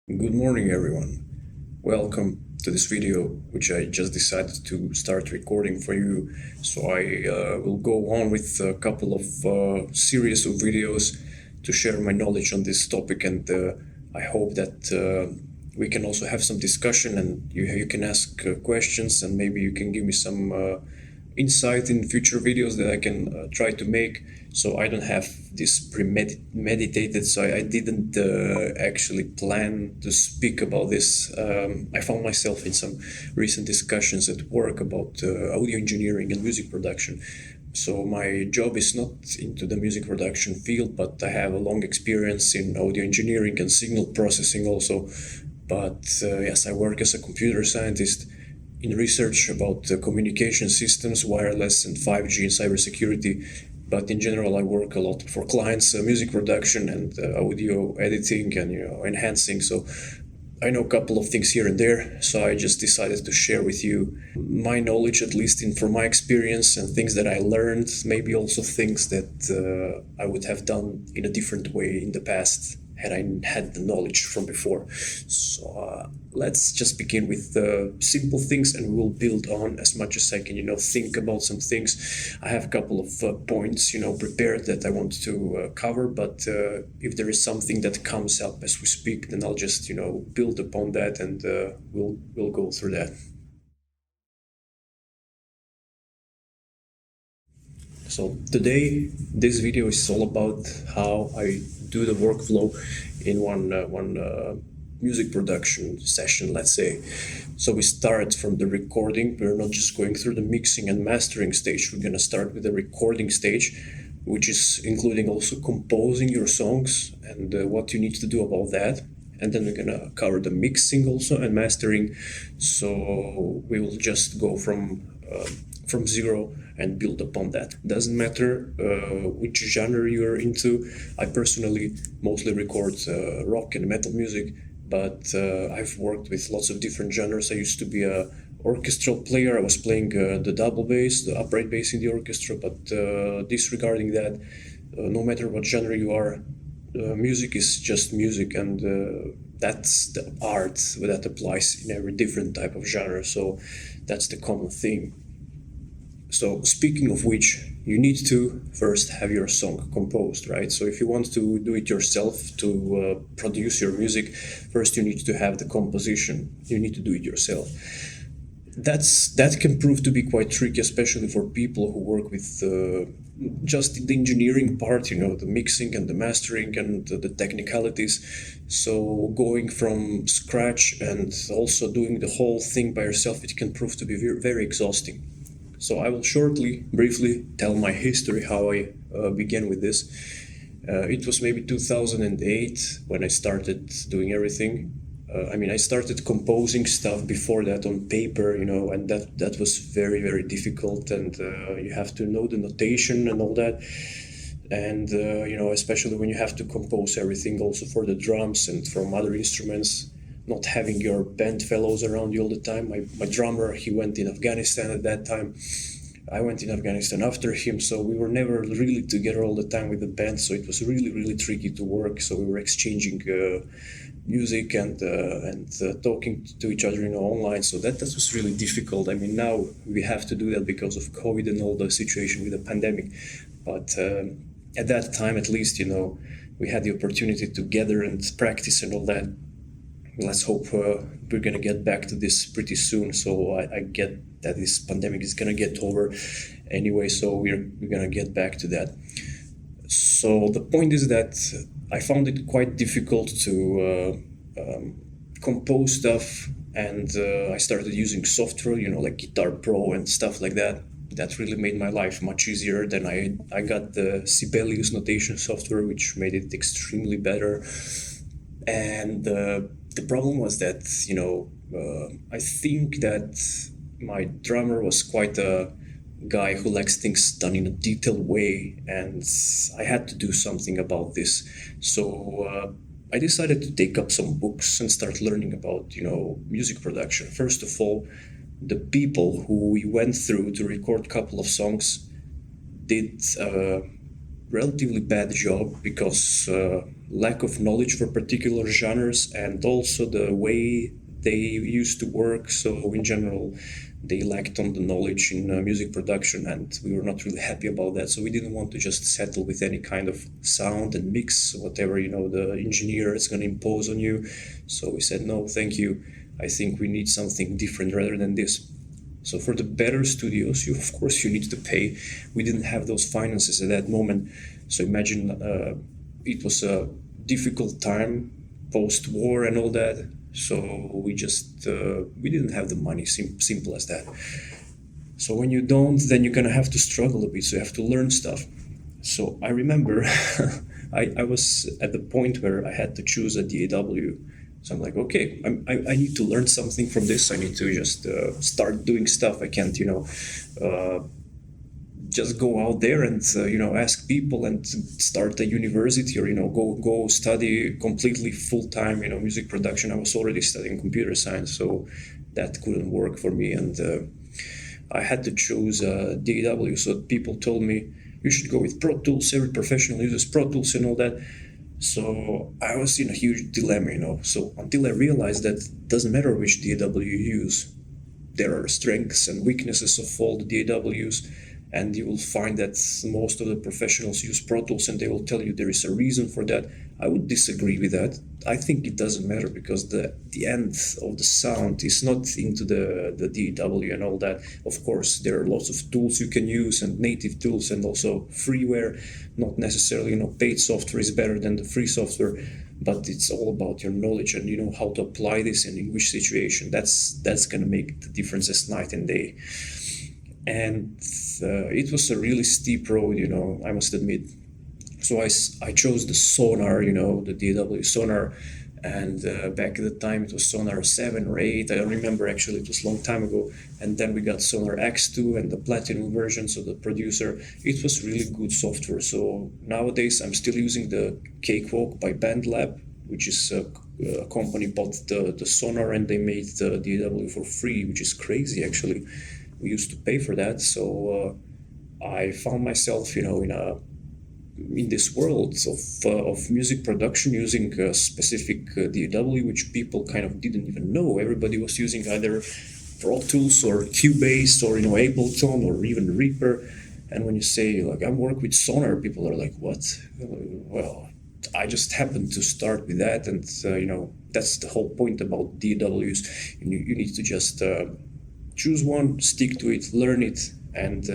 Good morning, everyone. Welcome to this video, which I just decided to start recording for you. So I will go on with a couple of series of videos to share my knowledge on this topic, and I hope that we can also have some discussion, and you can ask questions, and maybe you can give me some insight in future videos that I can try to make. So I don't have this premeditated, so I didn't actually plan to speak about this. I found myself in some recent discussions at work about audio engineering and music production. So my job is not into the music production field, but I have a long experience in audio engineering and signal processing also. But yes, I work as a computer scientist in research about communication systems, wireless and 5G and cybersecurity. But in general, I work a lot for clients, music production and audio editing and enhancing. So I know a couple of things here and there. So I just decided to share with you my knowledge, at least from my experience, and things that I learned. Maybe also things that I would have done in a different way in the past had I had the knowledge from before. So let's just begin with the simple things, and we'll build on as much as I can, think about some things. I have a couple of points, prepared that I want to cover, but if there is something that comes up as we speak, then I'll just, build upon that, and we'll go through that. So today, this video is all about how I do the workflow in one music production session, let's say. So we start from the recording. We're not just going through the mixing and mastering stage. We're gonna start with the recording stage, which is including also composing your songs and what you need to do about that. And then we're gonna cover the mixing also and mastering. So we will just go from zero and build upon that. Doesn't matter which genre you're into. I personally mostly record rock and metal music, but I've worked with lots of different genres. I used to be a orchestral player. I was playing the double bass, the upright bass in the orchestra, but disregarding that, no matter what genre you are, music is just music, and that's the art that applies in every different type of genre. So that's the common theme. So speaking of which, you need to first have your song composed, right? So if you want to do it yourself, to produce your music, first you need to have the composition. You need to do it yourself. That can prove to be quite tricky, especially for people who work with just the engineering part, the mixing and the mastering and the technicalities. So going from scratch and also doing the whole thing by yourself, it can prove to be very, very exhausting. So I will shortly, briefly tell my history, how I began with this. It was maybe 2008 when I started doing everything. I started composing stuff before that on paper, and that was very, very difficult, and you have to know the notation and all that. And, especially when you have to compose everything also for the drums and from other instruments, not having your band fellows around you all the time. My drummer, he went in Afghanistan at that time. I went in Afghanistan after him, so we were never really together all the time with the band, so it was really, really tricky to work. So we were exchanging music and talking to each other, online. So that was really difficult. Now we have to do that because of COVID and all the situation with the pandemic. But at that time, at least, we had the opportunity to gather and practice and all that. Let's hope we're gonna get back to this pretty soon. So I get that this pandemic is gonna get over anyway. So we're gonna get back to that. So the point is that I found it quite difficult to compose stuff, and I started using software, like Guitar Pro and stuff like that. That really made my life much easier. Then I got the Sibelius notation software, which made it extremely better. And the problem was that, I think that my drummer was quite a guy who likes things done in a detailed way, and I had to do something about this. So I decided to take up some books and start learning about, music production. First of all, the people who we went through to record a couple of songs did relatively bad job because lack of knowledge for particular genres and also the way they used to work. So in general, they lacked on the knowledge in music production, and we were not really happy about that. So we didn't want to just settle with any kind of sound and mix, whatever the engineer is going to impose on you. So we said no, thank you. I think we need something different rather than this. So for the better studios, of course you need to pay. We didn't have those finances at that moment. So imagine it was a difficult time post-war and all that. So we didn't have the money. Simple as that. So when you don't, then you're gonna have to struggle a bit. So you have to learn stuff. So I remember I was at the point where I had to choose a DAW. So I'm like, okay, I need to learn something from this. I need to just start doing stuff. I can't, just go out there and ask people and start a university, or go study completely full time music production. I was already studying computer science, so that couldn't work for me, and I had to choose DAW. So people told me you should go with Pro Tools. Every professional uses Pro Tools and all that. So I was in a huge dilemma. So until I realized that it doesn't matter which DAW you use, there are strengths and weaknesses of all the DAWs, and you will find that most of the professionals use Pro Tools, and they will tell you there is a reason for that. I would disagree with that. I think it doesn't matter because the end of the sound is not into the DAW and all that. Of course, there are lots of tools you can use and native tools and also freeware. Not necessarily, paid software is better than the free software, but it's all about your knowledge and how to apply this and in which situation. That's gonna make the difference as night and day. And it was a really steep road, I must admit. So I chose the Sonar, the DAW Sonar, and back at the time it was Sonar 7 or 8. I don't remember, actually, it was a long time ago. And then we got Sonar X2 and the Platinum version, so the producer. It was really good software. So nowadays I'm still using the Cakewalk by BandLab, which is a company bought the Sonar and they made the DAW for free, which is crazy, actually. We used to pay for that. So I found myself, in this world of music production using a specific DAW, which people kind of didn't even know. Everybody was using either Pro Tools or Cubase or Ableton or even Reaper. And when you say like I work with Sonar, people are like, what? Well, I just happened to start with that, and that's the whole point about DAWs. You need to just choose one, stick to it, learn it, and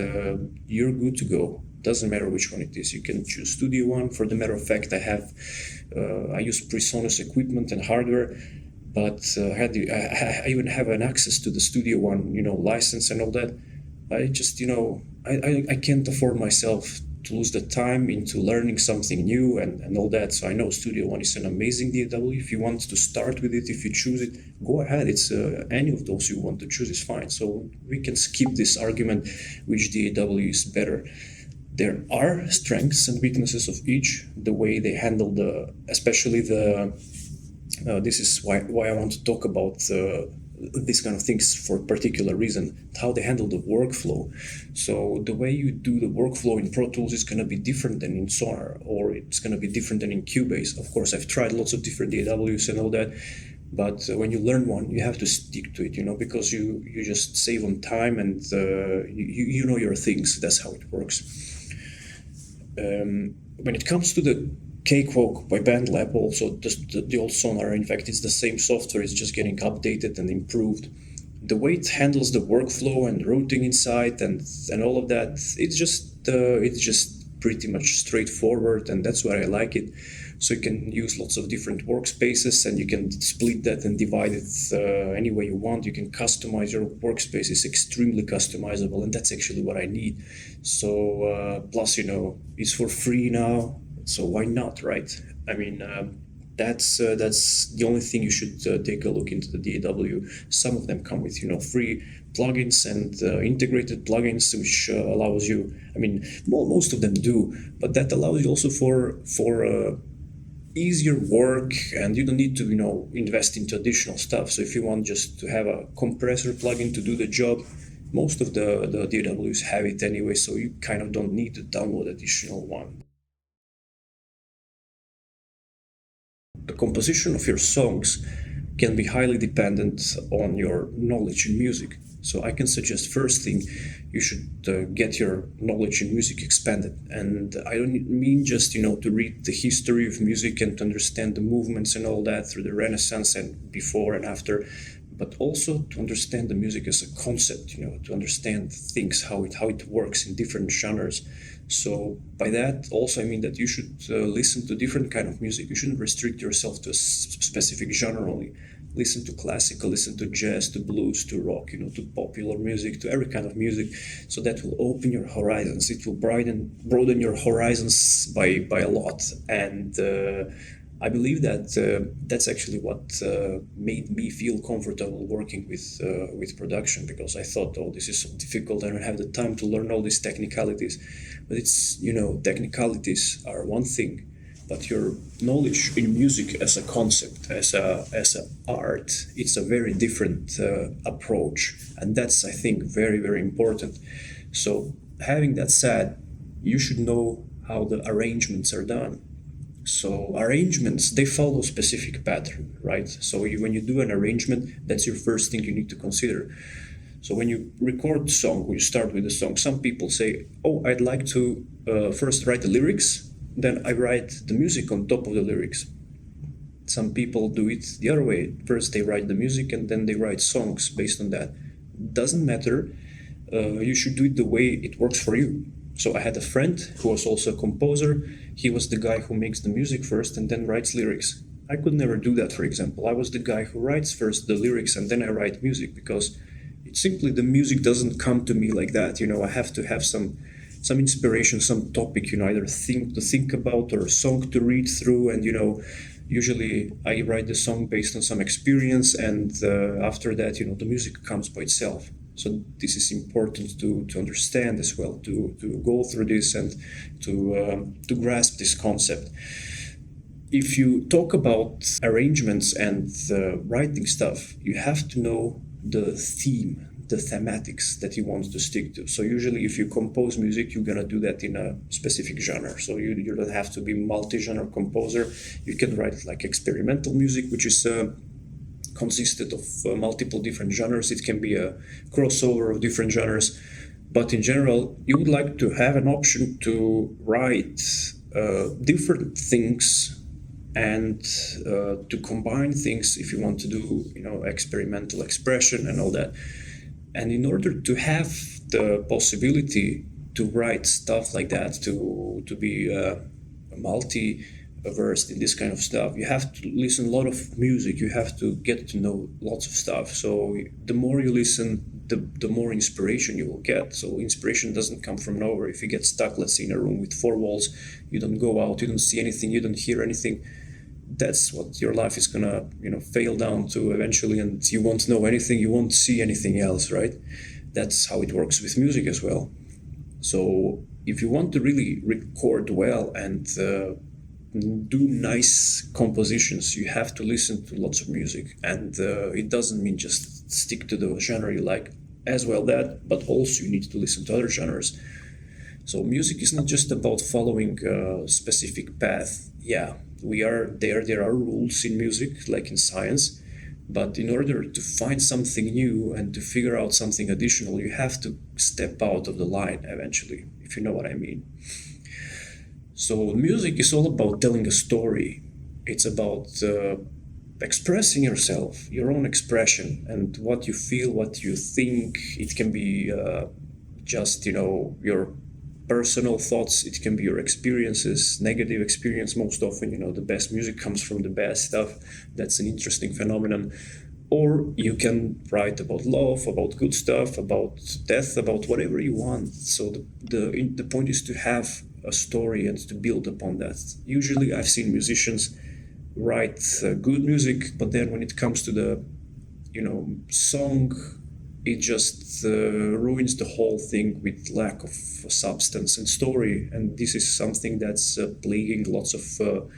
you're good to go. Doesn't matter which one it is. You can choose Studio One. For the matter of fact, I use PreSonus equipment and hardware, but I even have an access to the Studio One, license and all that. I just, I can't afford myself to lose the time into learning something new and all that. So I know Studio One is an amazing DAW. If you want to start with it, if you choose it, go ahead. It's any of those you want to choose is fine. So we can skip this argument which DAW is better. There are strengths and weaknesses of each. The way they handle especially this is why I want to talk about these kind of things for a particular reason, how they handle the workflow. So the way you do the workflow in Pro Tools is going to be different than in Sonar, or it's going to be different than in Cubase. Of course, I've tried lots of different DAWs and all that, but when you learn one, you have to stick to it, because you just save on time and you know your things. That's how it works. When it comes to the Cakewalk by BandLab, also the old Sonar, in fact, it's the same software, it's just getting updated and improved. The way it handles the workflow and routing inside and all of that, it's just pretty much straightforward, and that's why I like it. So you can use lots of different workspaces, and you can split that and divide it any way you want. You can customize your workspace. It's extremely customizable, and that's actually what I need. So plus, it's for free now. So why not, right? I mean, that's the only thing you should take a look into the DAW. Some of them come with free plugins and integrated plugins, which allows you. I mean, most of them do, but that allows you also for easier work, and you don't need to invest into additional stuff. So if you want just to have a compressor plugin to do the job, most of the DAWs have it anyway. So you kind of don't need to download additional one. the composition of your songs can be highly dependent on your knowledge in music. So I can suggest first thing, you should get your knowledge in music expanded. And I don't mean just, to read the history of music and to understand the movements and all that through the Renaissance and before and after, but also to understand the music as a concept, to understand things, how it works in different genres. So by that also I mean that you should listen to different kind of music. You shouldn't restrict yourself to a specific genre only. Listen to classical, listen to jazz, to blues, to rock, to popular music, to every kind of music. So that will open your horizons. It will broaden your horizons by a lot. And I believe that that's actually what made me feel comfortable working with production, because I thought, oh, this is so difficult. I don't have the time to learn all these technicalities. But it's, technicalities are one thing, but your knowledge in music as a concept, as a art, it's a very different approach, and that's, I think, very, very important. So having that said, you should know how the arrangements are done. So arrangements, they follow a specific pattern, right? So when you do an arrangement, that's your first thing you need to consider. So when you record a song, when you start with a song, some people say, oh, I'd like to first write the lyrics, then I write the music on top of the lyrics. Some people do it the other way. First they write the music and then they write songs based on that. Doesn't matter. You should do it the way it works for you. So I had a friend who was also a composer. He was the guy who makes the music first and then writes lyrics. I could never do that, for example. I was the guy who writes first the lyrics and then I write music, because it's simply the music doesn't come to me like that. I have to have some inspiration, some topic, either think about or a song to read through. And, usually I write the song based on some experience, and after that, the music comes by itself. So this is important to understand as well, to go through this and to grasp this concept. If you talk about arrangements and writing stuff, you have to know the theme, the thematics that you want to stick to. So usually if you compose music, you're gonna do that in a specific genre. So you don't have to be multi-genre composer. You can write like experimental music, which is consisted of multiple different genres. It can be a crossover of different genres. But in general, you would like to have an option to write different things and to combine things if you want to do, experimental expression and all that. And in order to have the possibility to write stuff like that, to be multi-versed in this kind of stuff, you have to listen a lot of music. You have to get to know lots of stuff. So the more you listen, the more inspiration you will get. So inspiration doesn't come from nowhere. If you get stuck, let's say, in a room with four walls, you don't go out, you don't see anything, you don't hear anything, that's what your life is gonna fail down to eventually, and you won't know anything, you won't see anything else, right? That's how it works with music as well. So if you want to really record well and do nice compositions, you have to listen to lots of music, and it doesn't mean just stick to the genre you like as well, but also you need to listen to other genres. So music is not just about following a specific path. Yeah, there are rules in music, like in science, but in order to find something new and to figure out something additional, you have to step out of the line eventually, if you know what I mean. So music is all about telling a story. It's about expressing yourself, your own expression, and what you feel, what you think. It can be just, your personal thoughts. It can be your experiences, negative experience most often. The best music comes from the best stuff. That's an interesting phenomenon. Or you can write about love, about good stuff, about death, about whatever you want. So the point is to have a story and to build upon that. Usually I've seen musicians write good music, but then when it comes to the song, it just ruins the whole thing with lack of substance and story. And this is something that's plaguing lots of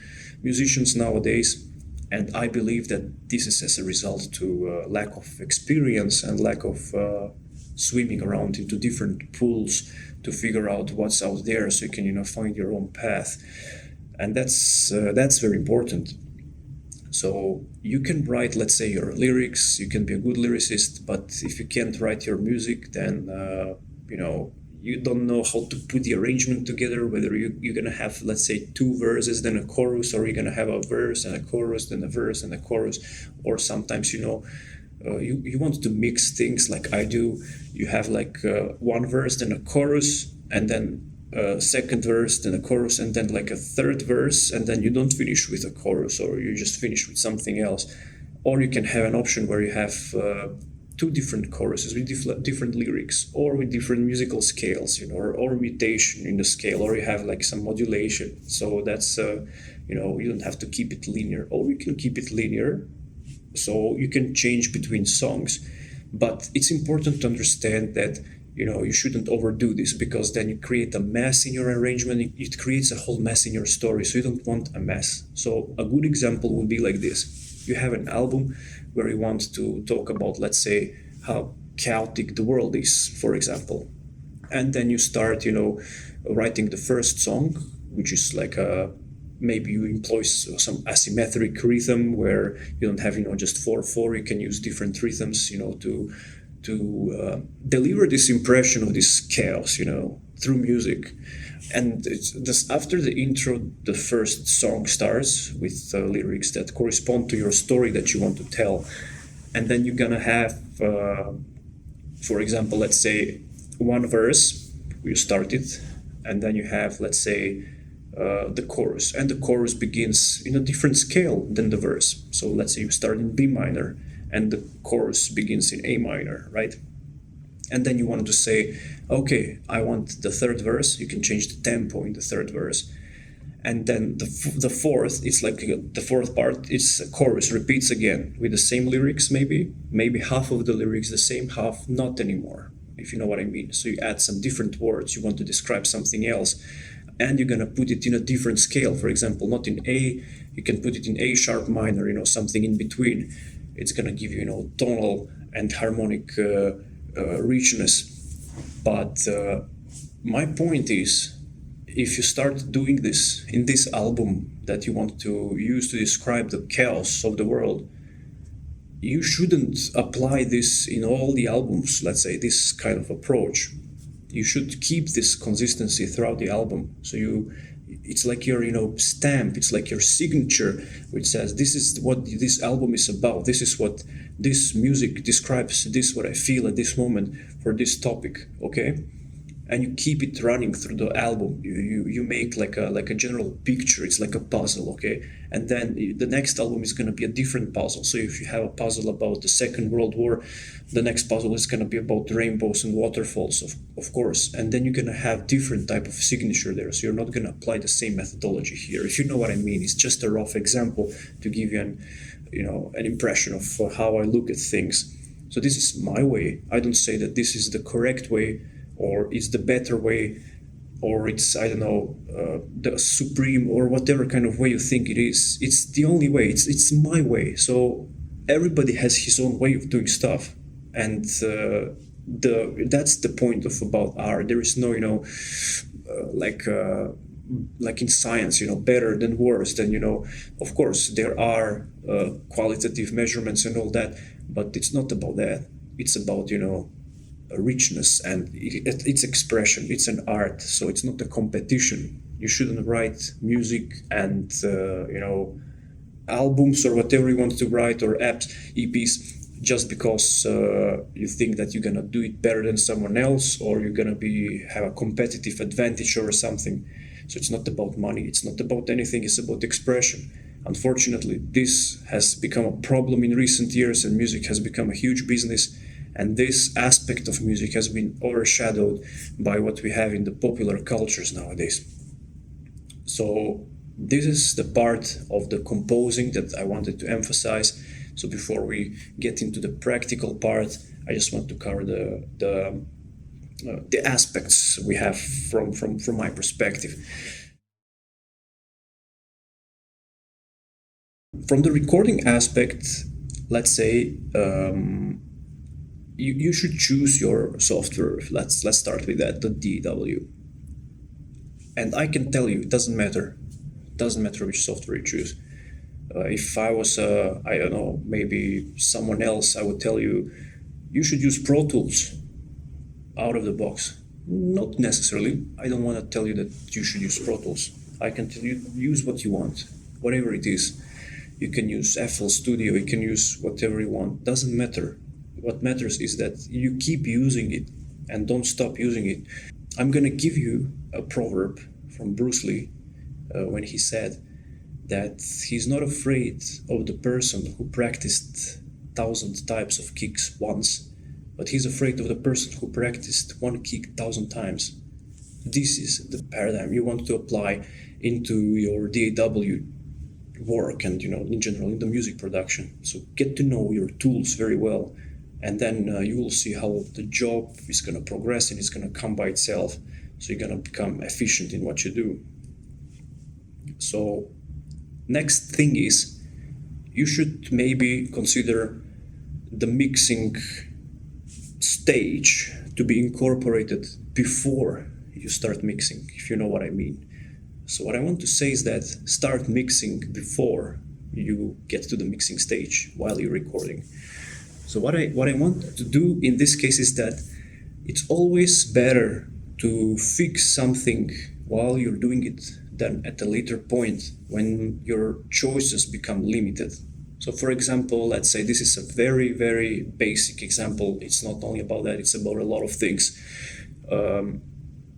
musicians nowadays. And I believe that this is as a result to lack of experience and lack of swimming around into different pools to figure out what's out there, so you can find your own path. And that's very important. So you can write, let's say, your lyrics, you can be a good lyricist, but if you can't write your music, then you don't know how to put the arrangement together, whether you're gonna have, let's say, two verses, then a chorus, or you're gonna have a verse and a chorus, then a verse and a chorus, or sometimes, you want to mix things like I do. You have like one verse, then a chorus, and then a second verse, then a chorus, and then like a third verse, and then you don't finish with a chorus, or you just finish with something else. Or you can have an option where you have two different choruses with different lyrics, or with different musical scales, or mutation in the scale, or you have like some modulation. So that's you don't have to keep it linear, or you can keep it linear, so you can change between songs. But it's important to understand that you shouldn't overdo this, because then you create a mess in your arrangement. It creates a whole mess in your story, so you don't want a mess. So a good example would be like this: you have an album where you want to talk about, let's say, how chaotic the world is, for example, and then you start writing the first song, which is like maybe you employ some asymmetric rhythm where you don't have just 4/4. You can use different rhythms to deliver this impression of this chaos through music. And it's just after the intro, the first song starts with lyrics that correspond to your story that you want to tell. And then you're gonna have for example, let's say, one verse, you start it, and then you have, let's say, the chorus, and the chorus begins in a different scale than the verse. So let's say you start in B minor and the chorus begins in A minor, right? And then you want to say, okay, I want the third verse. You can change the tempo in the third verse. And then the fourth, it's like the fourth part, it's a chorus, repeats again with the same lyrics, maybe half of the lyrics the same, half not anymore, if you know what I mean. So you add some different words, you want to describe something else, and you're gonna put it in a different scale. For example, not in A, you can put it in A sharp minor, something in between. It's gonna give you, tonal and harmonic richness. But my point is, if you start doing this in this album that you want to use to describe the chaos of the world, you shouldn't apply this in all the albums, let's say, this kind of approach. You should keep this consistency throughout the album. So it's like your stamp, it's like your signature, which says, this is what this album is about, this is what this music describes, this is what I feel at this moment for this topic, okay? And you keep it running through the album. You make like a general picture. It's like a puzzle, okay? And then the next album is going to be a different puzzle. So if you have a puzzle about the Second World War, the next puzzle is going to be about rainbows and waterfalls, of course. And then you're going to have different type of signature there. So you're not going to apply the same methodology here. If you know what I mean, it's just a rough example to give you an impression of how I look at things. So this is my way. I don't say that this is the correct way, or it's the better way, or it's, I don't know, the supreme, or whatever kind of way you think it is. It's the only way. It's my way. So everybody has his own way of doing stuff, and that's the point of about art. There is no, like in science, better than worse. Then of course there are qualitative measurements and all that, but it's not about that. It's about a richness and its expression. It's an art, so it's not a competition. You shouldn't write music and albums or whatever you want to write, or EPs, just because you think that you're gonna do it better than someone else, or you're gonna have a competitive advantage or something. So it's not about money, it's not about anything, it's about expression. Unfortunately, this has become a problem in recent years, and music has become a huge business. And this aspect of music has been overshadowed by what we have in the popular cultures nowadays. So this is the part of the composing that I wanted to emphasize. So before we get into the practical part, I just want to cover the aspects we have from my perspective. From the recording aspect, let's say, you should choose your software. Let's start with that, the DAW. And I can tell you, it doesn't matter which software you choose. If I was, I don't know, maybe someone else, I would tell you, you should use Pro Tools out of the box. Not necessarily. I don't want to tell you that you should use Pro Tools. I can tell you, use what you want, whatever it is. You can use FL Studio, you can use whatever you want. Doesn't matter. What matters is that you keep using it and don't stop using it. I'm gonna give you a proverb from Bruce Lee when he said that he's not afraid of the person who practiced 1,000 types of kicks once, but he's afraid of the person who practiced one kick 1,000 times. This is the paradigm you want to apply into your DAW work and, in general, in the music production. So get to know your tools very well, and then you will see how the job is going to progress and it's going to come by itself. So you're going to become efficient in what you do. So next thing is, you should maybe consider the mixing stage to be incorporated before you start mixing, if you know what I mean. So what I want to say is that start mixing before you get to the mixing stage while you're recording. So what I want to do in this case is that it's always better to fix something while you're doing it than at a later point when your choices become limited. So for example, let's say this is a very, very basic example. It's not only about that, it's about a lot of things.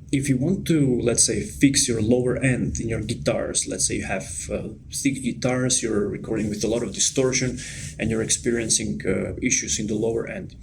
If you want to, let's say, fix your lower end in your guitars, let's say you have thick guitars, you're recording with a lot of distortion, and you're experiencing issues in the lower end,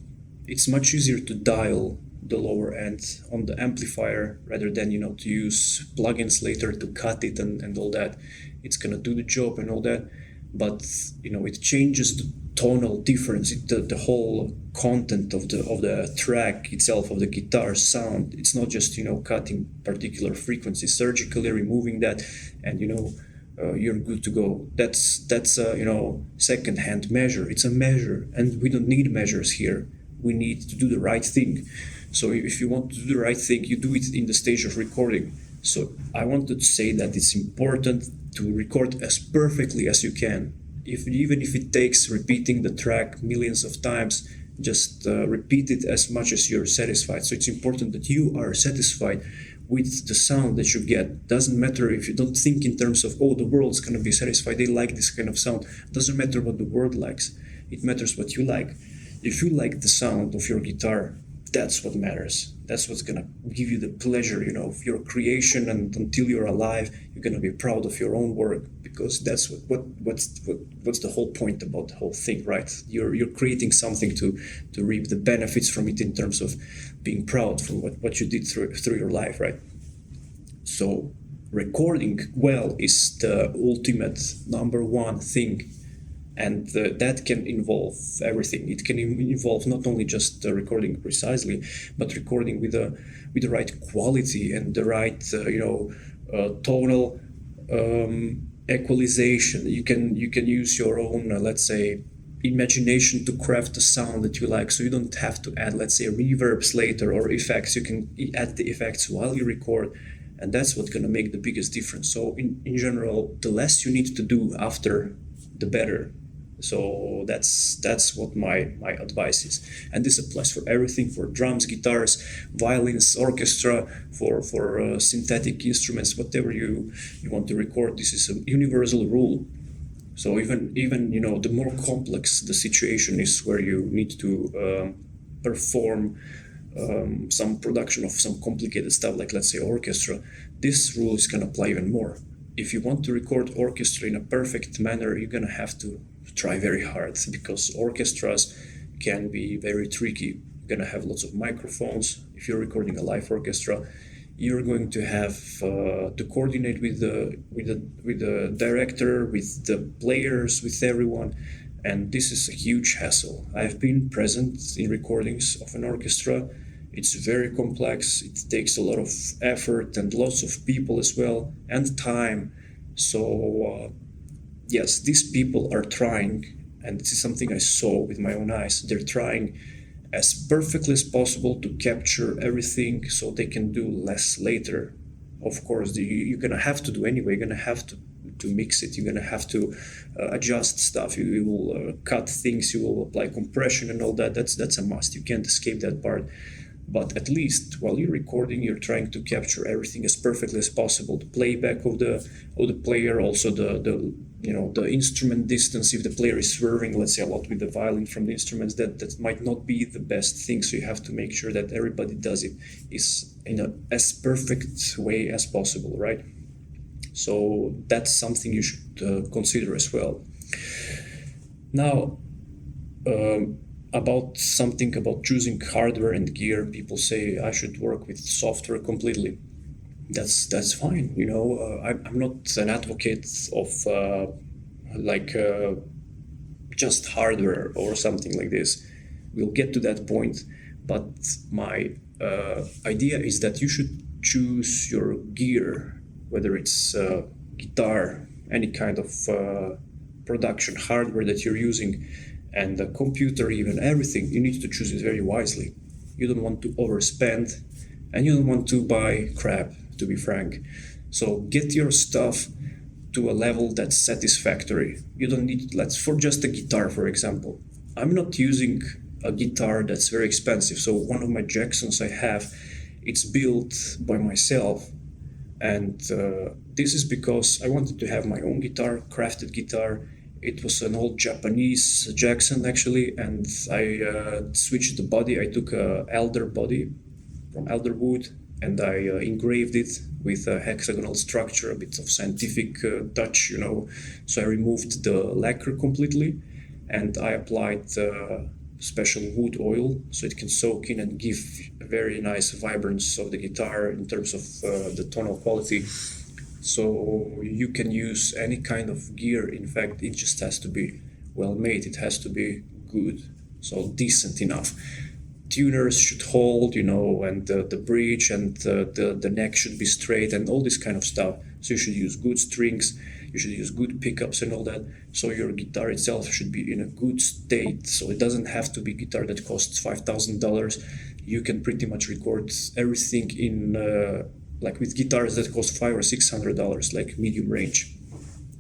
it's much easier to dial the lower end on the amplifier rather than, to use plugins later to cut it and all that. It's gonna do the job and all that, but, it changes the tonal difference, the whole content of the track itself, of the guitar sound. It's not just cutting particular frequencies, surgically removing that, and you're good to go. That's a second-hand measure. It's a measure, and we don't need measures here. We need to do the right thing. So if you want to do the right thing, you do it in the stage of recording. So I wanted to say that it's important to record as perfectly as you can. Even if it takes repeating the track millions of times, just repeat it as much as you're satisfied. So it's important that you are satisfied with the sound that you get. Doesn't matter if you don't think in terms of, the world's going to be satisfied, they like this kind of sound. Doesn't matter what the world likes. It matters what you like. If you like the sound of your guitar, that's what matters. That's what's gonna give you the pleasure, of your creation, and until you're alive, you're gonna be proud of your own work, because that's what's the whole point about the whole thing, right? You're creating something to reap the benefits from it in terms of being proud from what you did through your life, right? So recording well is the ultimate number one thing. And that can involve everything. It can involve not only just recording precisely, but recording with the right quality and the right tonal equalization. You can use your own let's say imagination to craft a sound that you like. So you don't have to add, let's say, reverbs later or effects. You can add the effects while you record, and that's what's gonna make the biggest difference. So in general, the less you need to do after, the better. So that's what my advice is, and this applies for everything, for drums, guitars, violins, orchestra, for synthetic instruments, whatever you want to record. This is a universal rule. So even the more complex the situation is, where you need to perform some production of some complicated stuff, like let's say orchestra, this rule is gonna apply even more. If you want to record orchestra in a perfect manner, you're gonna have to try very hard, because orchestras can be very tricky. You're gonna have lots of microphones. If you're recording a live orchestra, you're going to have to coordinate with the director, with the players, with everyone, and this is a huge hassle. I've been present in recordings of an orchestra. It's very complex. It takes a lot of effort and lots of people as well, and time. So yes, these people are trying, and this is something I saw with my own eyes. They're trying as perfectly as possible to capture everything so they can do less later. Of course, you're gonna have to do anyway. You're gonna have to to mix it. You're gonna have to adjust stuff. You will cut things. You will apply compression and all that. That's a must. You can't escape that part. But at least while you're recording, you're trying to capture everything as perfectly as possible. The playback of the player, also the instrument distance. If the player is swerving, let's say a lot with the violin from the instruments, that might not be the best thing. So you have to make sure that everybody does it is in a as perfect way as possible, right? So that's something you should consider as well. Now, about choosing hardware and gear, people say I should work with software completely. That's fine. I'm not an advocate of just hardware or something like this. We'll get to that point, but my idea is that you should choose your gear, whether it's guitar, any kind of production hardware that you're using, and the computer, even everything. You need to choose it very wisely. You don't want to overspend, and you don't want to buy crap, to be frank. So get your stuff to a level that's satisfactory. You don't need, for just a guitar, for example. I'm not using a guitar that's very expensive. So one of my Jacksons I have, it's built by myself. And this is because I wanted to have my own guitar, crafted guitar. It was an old Japanese Jackson, actually, and I switched the body. I took a elder body from elder wood, and I engraved it with a hexagonal structure, a bit of scientific touch, So I removed the lacquer completely, and I applied special wood oil so it can soak in and give a very nice vibrance of the guitar in terms of the tonal quality. So you can use any kind of gear. In fact, it just has to be well made. It has to be good, so decent enough. Tuners should hold, and the bridge and the neck should be straight and all this kind of stuff. So you should use good strings. You should use good pickups and all that. So your guitar itself should be in a good state. So it doesn't have to be a guitar that costs $5,000. You can pretty much record everything in with guitars that cost $500 or $600, like medium range.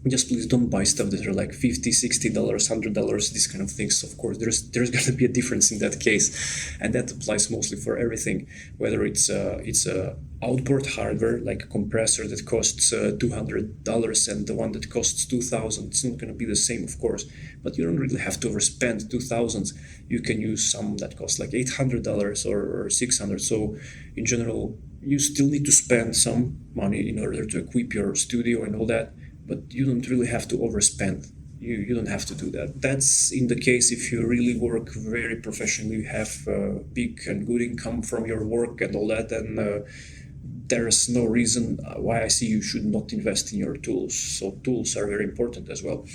Just please don't buy stuff that are like $50, $60, $100, these kind of things. Of course, there's going to be a difference in that case, and that applies mostly for everything. Whether it's a outboard hardware like a compressor that costs $200 and the one that costs $2,000, it's not going to be the same, of course. But you don't really have to overspend $2,000. You can use some that cost like $800 or $600. So in general, you still need to spend some money in order to equip your studio and all that. But you don't really have to overspend. You don't have to do that. That's in the case if you really work very professionally, you have big and good income from your work and all that, and there's no reason why I see you should not invest in your tools. So tools are very important as well.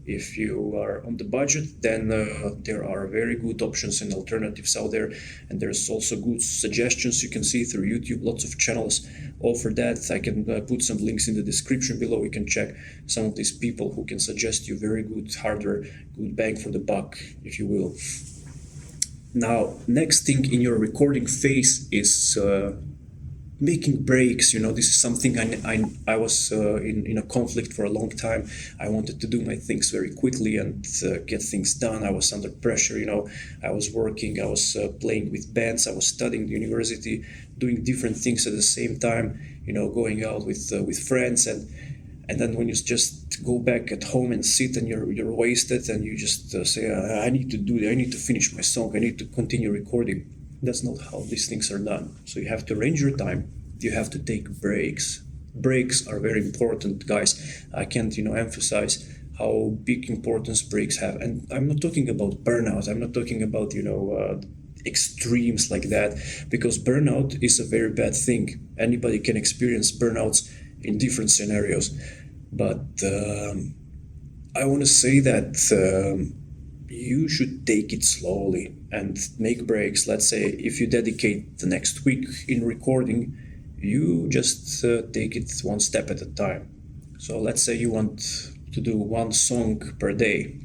If you are on the budget, then there are very good options and alternatives out there, and there's also good suggestions you can see through YouTube. Lots of channels offer that. I can put some links in the description below. You can check some of these people who can suggest you very good hardware, good bang for the buck, if you will. Now, next thing in your recording phase is making breaks. This is something I was in a conflict for a long time. I wanted to do my things very quickly and get things done. I was under pressure. I was working, I was playing with bands, I was studying at the university, doing different things at the same time, going out with friends, and then when you just go back at home and sit and you're wasted, and you just say, I need to finish my song, I need to continue recording. That's not how these things are done. So you have to arrange your time. You have to take breaks. Breaks are very important, guys. I can't, emphasize how big importance breaks have. And I'm not talking about burnout. I'm not talking about, extremes like that, because burnout is a very bad thing. Anybody can experience burnouts in different scenarios. But I want to say that you should take it slowly and make breaks. Let's say if you dedicate the next week in recording, you just take it one step at a time. So let's say you want to do one song per day.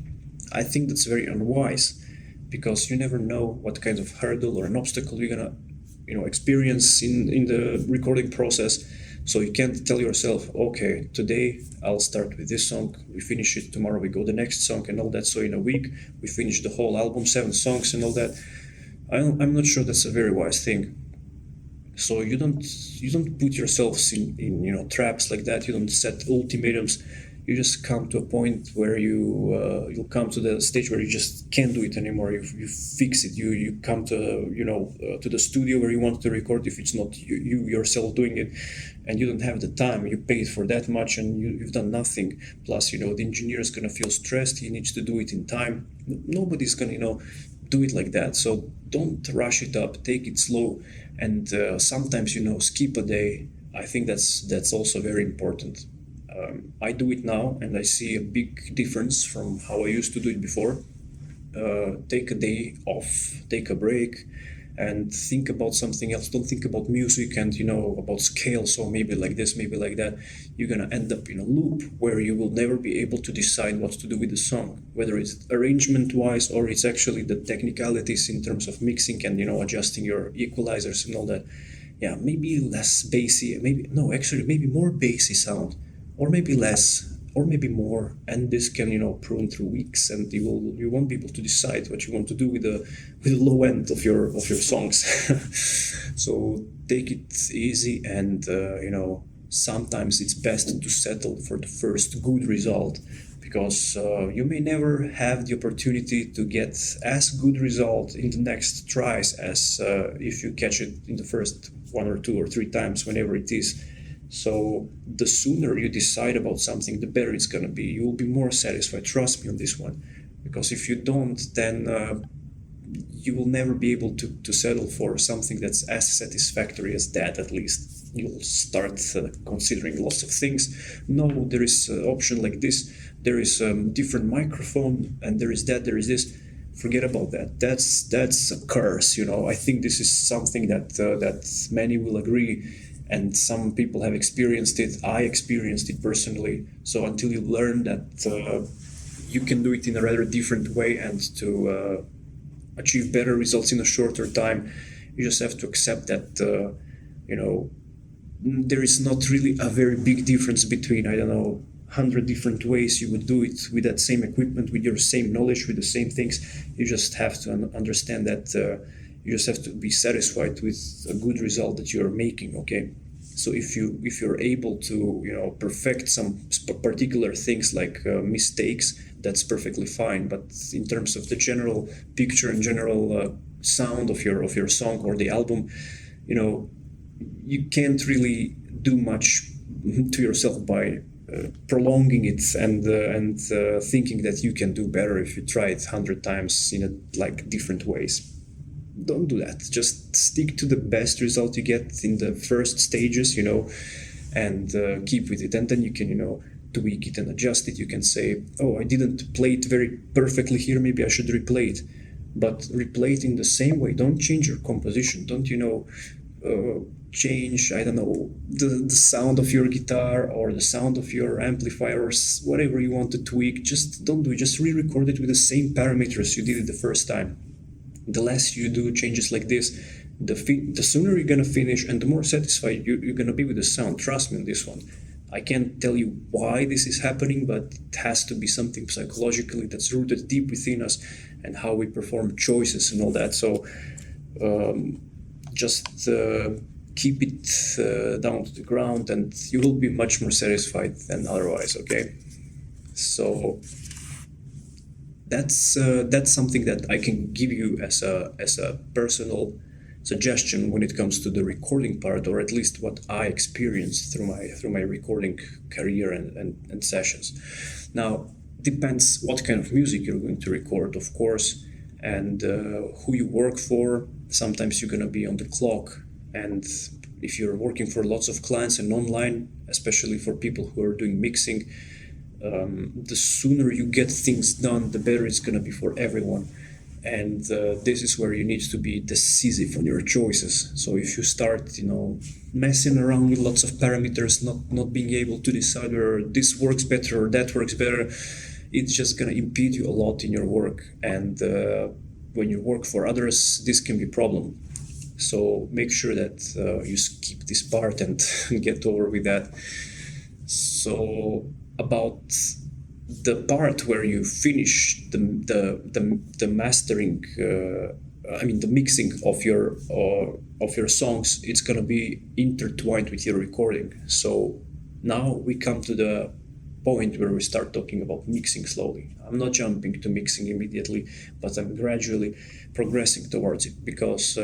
I think that's very unwise, because you never know what kind of hurdle or an obstacle you're gonna experience in the recording process. So you can't tell yourself, okay, today I'll start with this song, we finish it, tomorrow we go the next song and all that. So in a week we finish the whole album, 7 songs and all that. I'm not sure that's a very wise thing. So you don't put yourselves in traps like that. You don't set ultimatums. You just come to a point where you'll come to the stage where you just can't do it anymore. You fix it. You come to to the studio where you want to record if it's not you yourself doing it, and you don't have the time. You paid for that much and you've done nothing. Plus the engineer is gonna feel stressed. He needs to do it in time. Nobody's gonna do it like that. So don't rush it up. Take it slow, and sometimes skip a day. I think that's also very important. I do it now and I see a big difference from how I used to do it before. Take a day off, take a break, and think about something else. Don't think about music and about scale. So maybe like this, maybe like that. You're gonna end up in a loop where you will never be able to decide what to do with the song, whether it's arrangement wise or it's actually the technicalities in terms of mixing and adjusting your equalizers and all that. Yeah, maybe less bassy, maybe more bassy sound, or maybe less, or maybe more, and this can prune through weeks, and you won't be able to decide what you want to do with the low end of your songs. So take it easy, and sometimes it's best to settle for the first good result, because you may never have the opportunity to get as good result in the next tries as if you catch it in the first 1 or 2 or 3 times, whenever it is. So the sooner you decide about something, the better it's going to be. You will be more satisfied. Trust me on this one. Because if you don't, then you will never be able to settle for something that's as satisfactory as that, at least. You'll start considering lots of things. No, there is an option like this. There is a different microphone, and there is that, there is this. Forget about that. That's a curse, I think this is something that many will agree. And some people have experienced it. I experienced it personally. So until you learn that you can do it in a rather different way and to achieve better results in a shorter time, you just have to accept that, there is not really a very big difference between, 100 different ways you would do it with that same equipment, with your same knowledge, with the same things. You just have to understand that you just have to be satisfied with a good result that you're making, okay? So if you're able to perfect some particular things like mistakes, that's perfectly fine. But in terms of the general picture and general sound of your song or the album, you can't really do much to yourself by prolonging it and thinking that you can do better if you try it 100 times in different ways. Don't do that. Just stick to the best result you get in the first stages, and keep with it. And then you can, tweak it and adjust it. You can say, oh, I didn't play it very perfectly here. Maybe I should replay it. But replay it in the same way. Don't change your composition. Don't, change, the sound of your guitar or the sound of your amplifier or whatever you want to tweak. Just don't do it. Just re-record it with the same parameters you did it the first time. The less you do changes like this, the sooner you're gonna finish and the more satisfied you're gonna be with the sound. Trust me on this one. I can't tell you why this is happening, but it has to be something psychologically that's rooted deep within us and how we perform choices and all that. So just keep it down to the ground and you will be much more satisfied than otherwise, okay? So that's something that I can give you as a personal suggestion when it comes to the recording part, or at least what I experienced through my recording career and sessions. Now, depends what kind of music you're going to record, of course, and who you work for. Sometimes you're going to be on the clock, and if you're working for lots of clients and online, especially for people who are doing mixing, the sooner you get things done, the better it's going to be for everyone. And this is where you need to be decisive on your choices. So if you start, messing around with lots of parameters, not being able to decide whether this works better or that works better, it's just going to impede you a lot in your work. And when you work for others, this can be a problem. So make sure that you skip this part and get over with that. So about the part where you finish the mastering, the mixing of your songs, it's gonna be intertwined with your recording. So now we come to the point where we start talking about mixing slowly. I'm not jumping to mixing immediately, but I'm gradually progressing towards it because,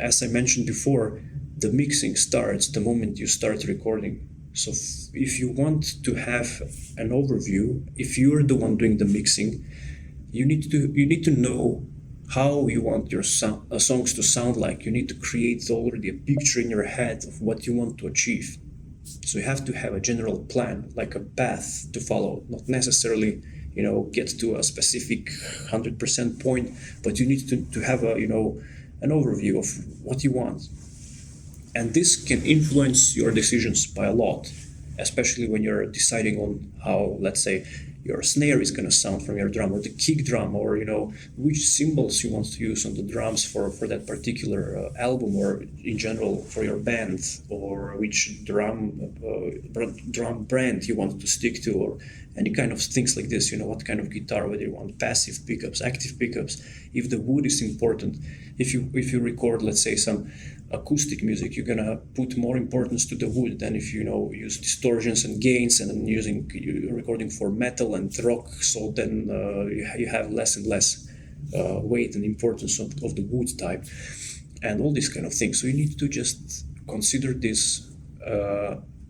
as I mentioned before, the mixing starts the moment you start recording. So if you want to have an overview, if you're the one doing the mixing, you need to know how you want your songs to sound like. You need to create already a picture in your head of what you want to achieve. So you have to have a general plan, like a path to follow, not necessarily, get to a specific 100% point, but you need to have an overview of what you want. And this can influence your decisions by a lot, especially when you're deciding on how, let's say, your snare is going to sound from your drum, or the kick drum, or which cymbals you want to use on the drums for that particular album, or in general for your band, or which drum brand you want to stick to, or any kind of things like this. What kind of guitar, whether you want passive pickups, active pickups, if the wood is important. If you record, let's say, some acoustic music, you're gonna put more importance to the wood than if use distortions and gains and using recording for metal and rock. So then you have less and less weight and importance of the wood type and all these kind of things. So you need to just consider this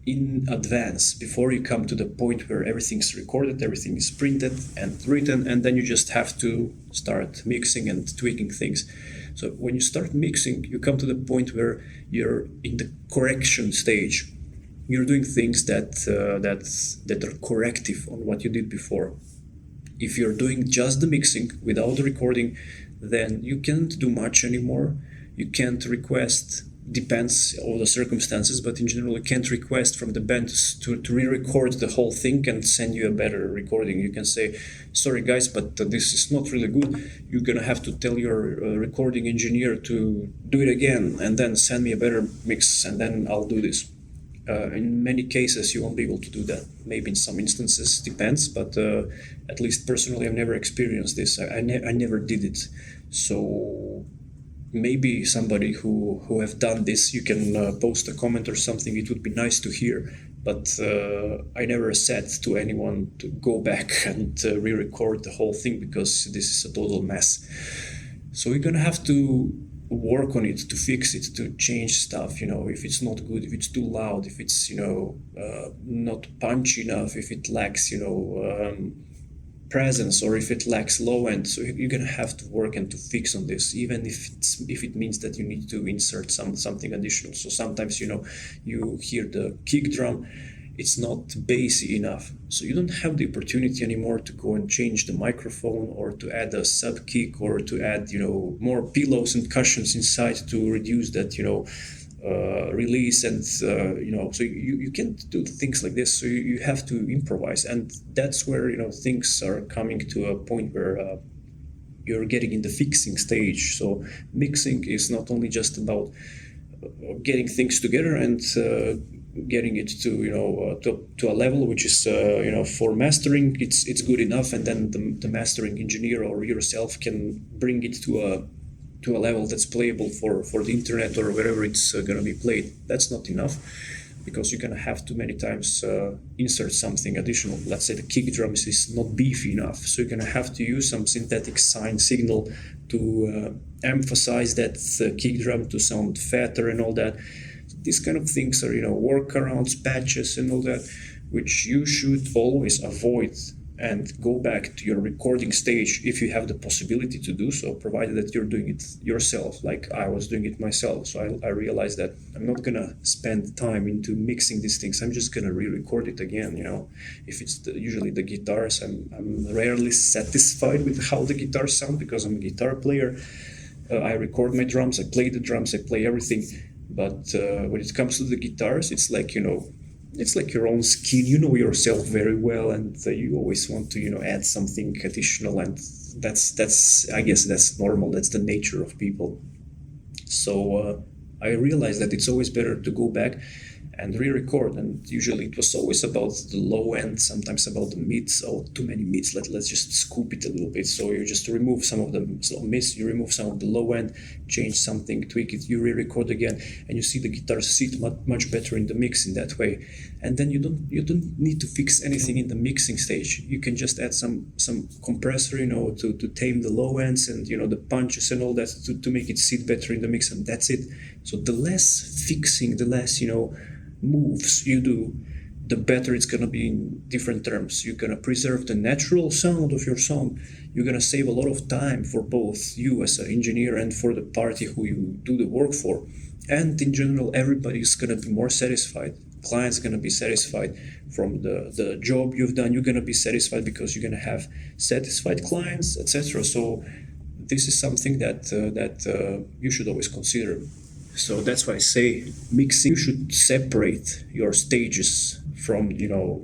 in advance before you come to the point where everything's recorded, everything is printed and written, and then you just have to start mixing and tweaking things. So when you start mixing, you come to the point where you're in the correction stage. You're doing things that are corrective on what you did before. If you're doing just the mixing without the recording, then you can't do much anymore. You can't request, depends on the circumstances, but in general you can't request from the band to re-record the whole thing and send you a better recording. You can say, sorry guys, but this is not really good. You're gonna have to tell your recording engineer to do it again and then send me a better mix, and then I'll do this. In many cases you won't be able to do that. Maybe in some instances, depends, but at least personally I've never experienced this. I never did it. So maybe somebody who have done this, you can post a comment or something. It would be nice to hear, but I never said to anyone to go back and re-record the whole thing, because this is a total mess. So you're gonna have to work on it, to fix it, to change stuff, if it's not good, if it's too loud, if it's not punchy enough, if it lacks presence, or if it lacks low end. So you're gonna have to work and to fix on this, even if it means that you need to insert something additional. So sometimes you hear the kick drum, it's not bassy enough, so you don't have the opportunity anymore to go and change the microphone, or to add a sub kick, or to add more pillows and cushions inside to reduce that release, and so you can't do things like this. So you have to improvise, and that's where things are coming to a point where you're getting in the fixing stage. So mixing is not only just about getting things together and getting it to a level which is for mastering it's good enough, and then the mastering engineer or yourself can bring it to a level that's playable for the internet or wherever it's going to be played. That's not enough, because you're going to have to many times insert something additional. Let's say the kick drum is not beefy enough, so you're going to have to use some synthetic sine signal to emphasize that kick drum to sound fatter and all that. These kind of things are workarounds, patches and all that, which you should always avoid, and go back to your recording stage if you have the possibility to do so, provided that you're doing it yourself, like I was doing it myself. So I realized that I'm not gonna spend time into mixing these things. I'm just gonna re-record it again. If it's usually the guitars, I'm rarely satisfied with how the guitars sound, because I'm a guitar player. I record my drums, I play the drums, I play everything. But when it comes to the guitars, it's like it's like your own skin. You know yourself very well, and you always want to add something additional, and that's I guess that's normal. That's the nature of people. So I realized that it's always better to go back and re-record, and usually it was always about the low end, sometimes about the mids. Oh, too many mids, let's just scoop it a little bit. So you just remove some of the mids, you remove some of the low end, change something, tweak it, you re-record again, and you see the guitar sit much better in the mix in that way. And then you don't need to fix anything in the mixing stage. You can just add some compressor, to tame the low ends, and the punches and all that, to make it sit better in the mix, and that's it. So the less fixing, the less moves you do, the better it's going to be in different terms. You're going to preserve the natural sound of your song. You're going to save a lot of time for both you as an engineer and for the party who you do the work for. And in general, everybody's going to be more satisfied. Client's going to be satisfied from the job you've done. You're going to be satisfied because you're going to have satisfied clients, etc. So this is something that you should always consider. So that's why I say mixing, you should separate your stages from,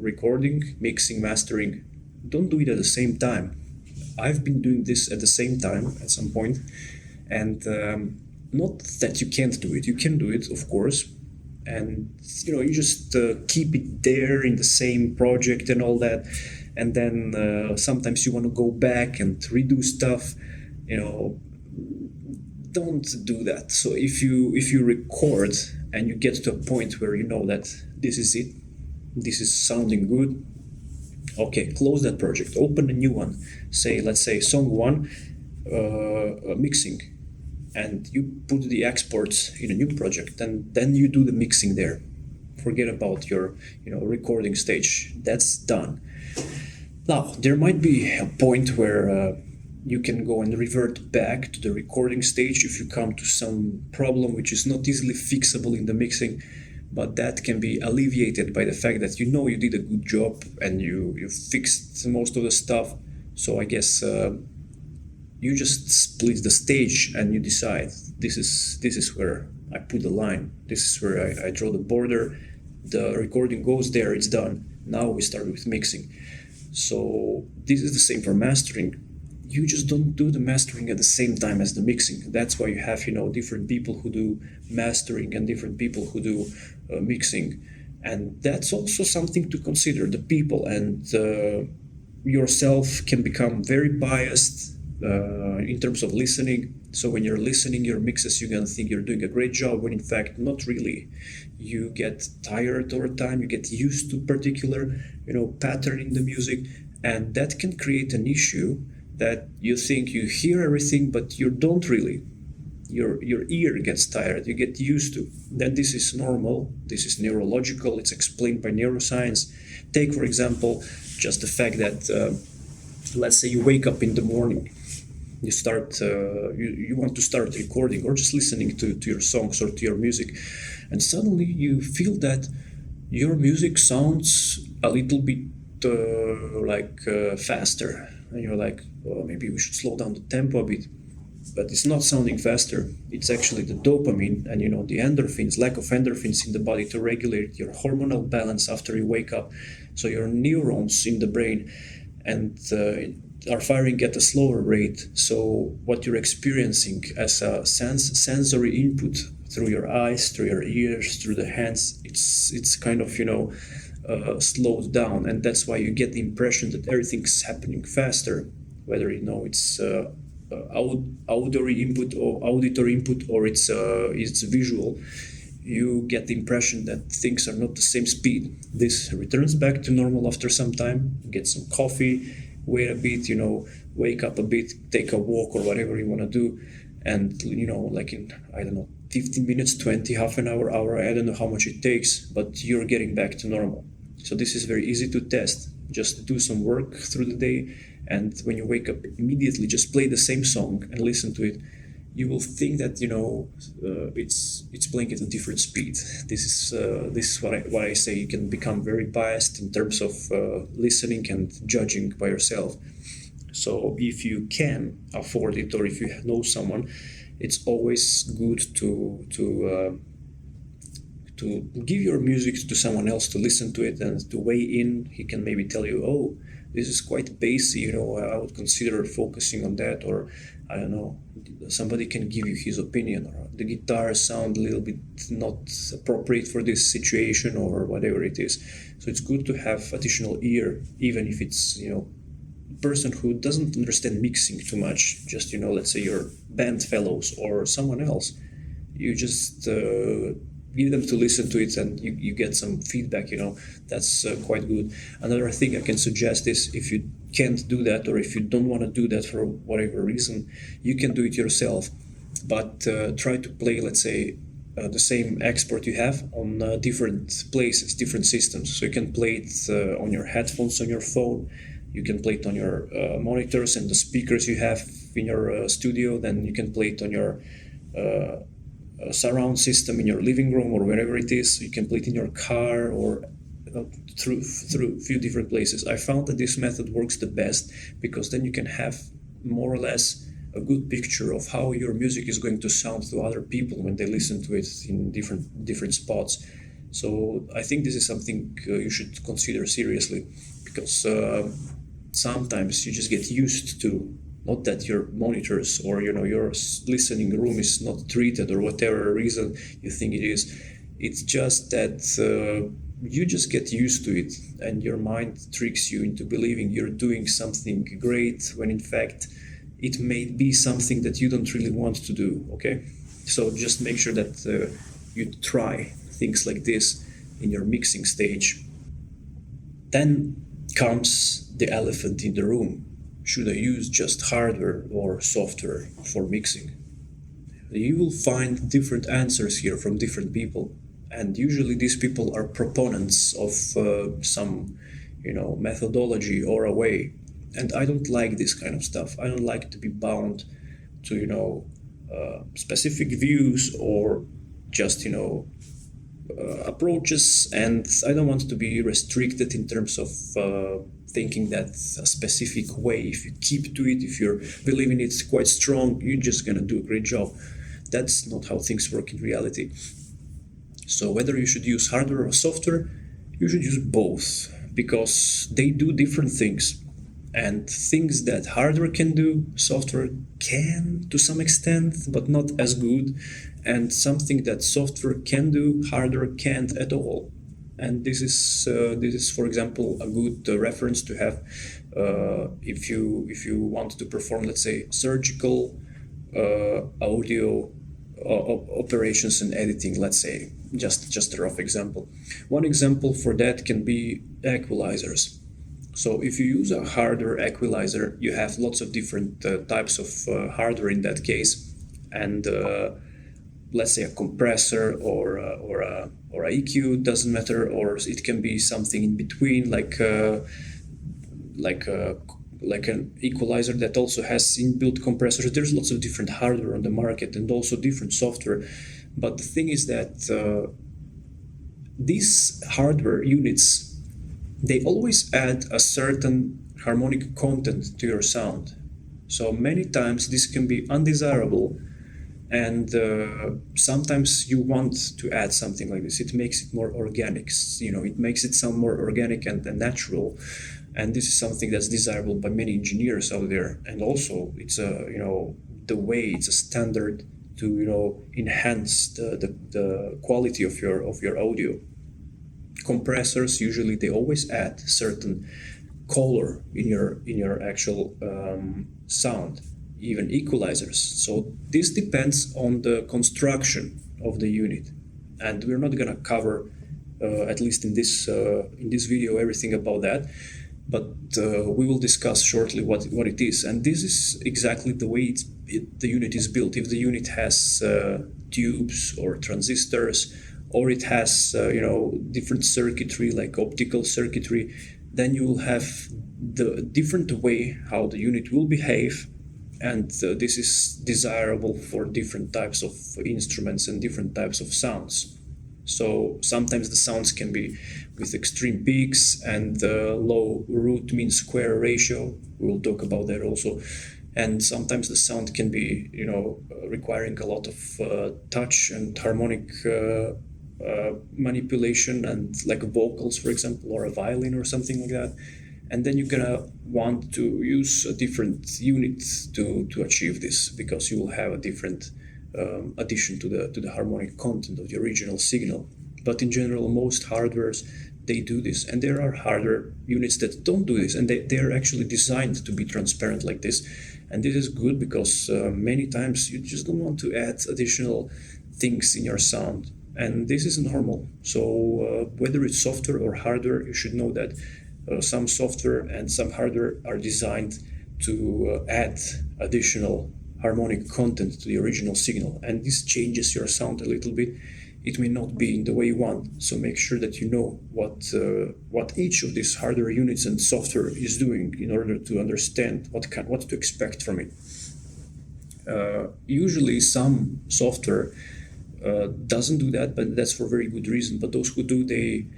recording, mixing, mastering. Don't do it at the same time. I've been doing this at the same time at some point, and not that you can't do it. You can do it, of course, and you just keep it there in the same project and all that, and then sometimes you want to go back and redo stuff. Don't do that. So if you record and you get to a point where you know that this is it, this is sounding good, okay, close that project, open a new one. Let's say song 1, mixing, and you put the exports in a new project, and then you do the mixing there. Forget about your recording stage. That's done. Now there might be a point where you can go and revert back to the recording stage if you come to some problem which is not easily fixable in the mixing, but that can be alleviated by the fact that you did a good job and you fixed most of the stuff. So I guess you just split the stage and you decide this is where I put the line, this is where I draw the border, the recording goes there, it's done. Now we start with mixing. So this is the same for mastering. You just don't do the mastering at the same time as the mixing. That's why you have different people who do mastering and different people who do mixing, and that's also something to consider. The people and yourself can become very biased in terms of listening. So when you're listening your mixes, you're gonna think you're doing a great job, when in fact not really. You get tired over time, you get used to particular pattern in the music, and that can create an issue that you think you hear everything, but you don't really. Your ear gets tired, you get used to. Then this is normal, this is neurological, it's explained by neuroscience. Take, for example, just the fact that, let's say you wake up in the morning, you start, you want to start recording or just listening to your songs or to your music, and suddenly you feel that your music sounds a little bit faster. And you're like, oh, maybe we should slow down the tempo a bit. But it's not sounding faster. It's actually the dopamine and the endorphins, lack of endorphins in the body to regulate your hormonal balance after you wake up. So your neurons in the brain and are firing at a slower rate. So what you're experiencing as a sensory input through your eyes, through your ears, through the hands, it's kind of slowed down, and that's why you get the impression that everything's happening faster, whether it's auditory input or it's visual. You get the impression that things are not the same speed. This returns back to normal after some time. Get some coffee, wait a bit, wake up a bit, take a walk or whatever you want to do, and like in 15 minutes, 20, half an hour, I don't know how much it takes, but you're getting back to normal. So this is very easy to test. Just do some work through the day, and when you wake up, immediately just play the same song and listen to it. You will think that it's playing at a different speed. This is what I say. You can become very biased in terms of listening and judging by yourself. So if you can afford it, or if you know someone, it's always good to give your music to someone else to listen to it and to weigh in. He can maybe tell you, oh, this is quite basic, I would consider focusing on that. Or I don't know, somebody can give you his opinion, or the guitar sound a little bit not appropriate for this situation, or whatever it is. So it's good to have additional ear, even if it's person who doesn't understand mixing too much, just let's say your band fellows or someone else. You just give them to listen to it, and you get some feedback. That's quite good. Another thing I can suggest is, if you can't do that, or if you don't want to do that for whatever reason, you can do it yourself, but try to play, let's say, the same export you have on different places, different systems. So you can play it on your headphones on your phone, you can play it on your monitors and the speakers you have in your studio, then you can play it on your surround system in your living room or wherever it is. You can play it in your car, or through a few different places. I found that this method works the best, because then you can have more or less a good picture of how your music is going to sound to other people when they listen to it in different spots. So I think this is something you should consider seriously, because sometimes you just get used to, not that your monitors or your listening room is not treated or whatever reason you think it is. It's just that you just get used to it, and your mind tricks you into believing you're doing something great, when in fact it may be something that you don't really want to do. Okay, so just make sure that you try things like this in your mixing stage. Then comes the elephant in the room. Should I use just hardware or software for mixing? You will find different answers here from different people, and usually these people are proponents of some methodology or a way. And I don't like this kind of stuff. I don't like to be bound to specific views, or just approaches, and I don't want to be restricted in terms of thinking that a specific way, if you keep to it, if you're believing it's quite strong, you're just gonna do a great job. That's not how things work in reality. So whether you should use hardware or software, you should use both, because they do different things. And things that hardware can do, software can to some extent, but not as good. And something that software can do, hardware can't at all. And this is, for example, a good reference to have if you want to perform, let's say, surgical audio operations and editing. Let's say, just a rough example. One example for that can be equalizers. So if you use a hardware equalizer, you have lots of different types of hardware in that case, and let's say a compressor or a EQ, doesn't matter, or it can be something in between, like an equalizer that also has inbuilt compressors. There's lots of different hardware on the market, and also different software. But the thing is that these hardware units, they always add a certain harmonic content to your sound. So many times this can be undesirable, and sometimes you want to add something like this. It makes it more organic. It makes it sound more organic and natural. And this is something that's desirable by many engineers out there. And also, it's the way, it's a standard to enhance the quality of your audio. Compressors, usually they always add certain color in your actual sound, even equalizers. So this depends on the construction of the unit, and we're not gonna cover at least in this video everything about that, but we will discuss shortly what it is. And this is exactly the way the unit is built. If the unit has tubes or transistors, or it has different circuitry like optical circuitry, then you will have the different way how the unit will behave, and this is desirable for different types of instruments and different types of sounds. So sometimes the sounds can be with extreme peaks and low root mean square ratio. We will talk about that also. And sometimes the sound can be requiring a lot of touch and harmonic manipulation, and like vocals, for example, or a violin or something like that. and then you're gonna want to use a different unit to achieve this, because you will have a different addition to the harmonic content of the original signal. But in general, most hardwares, they do this, and there are hardware units that don't do this, and they are actually designed to be transparent like this. And this is good because many times you just don't want to add additional things in your sound, and this is normal. So whether it's software or hardware, you should know that some software and some hardware are designed to add additional harmonic content to the original signal, and this changes your sound a little bit. It may not be in the way you want, so make sure that you know what each of these hardware units and software is doing in order to understand what to expect from it. Usually some software doesn't do that, but that's for very good reason. But those who do, they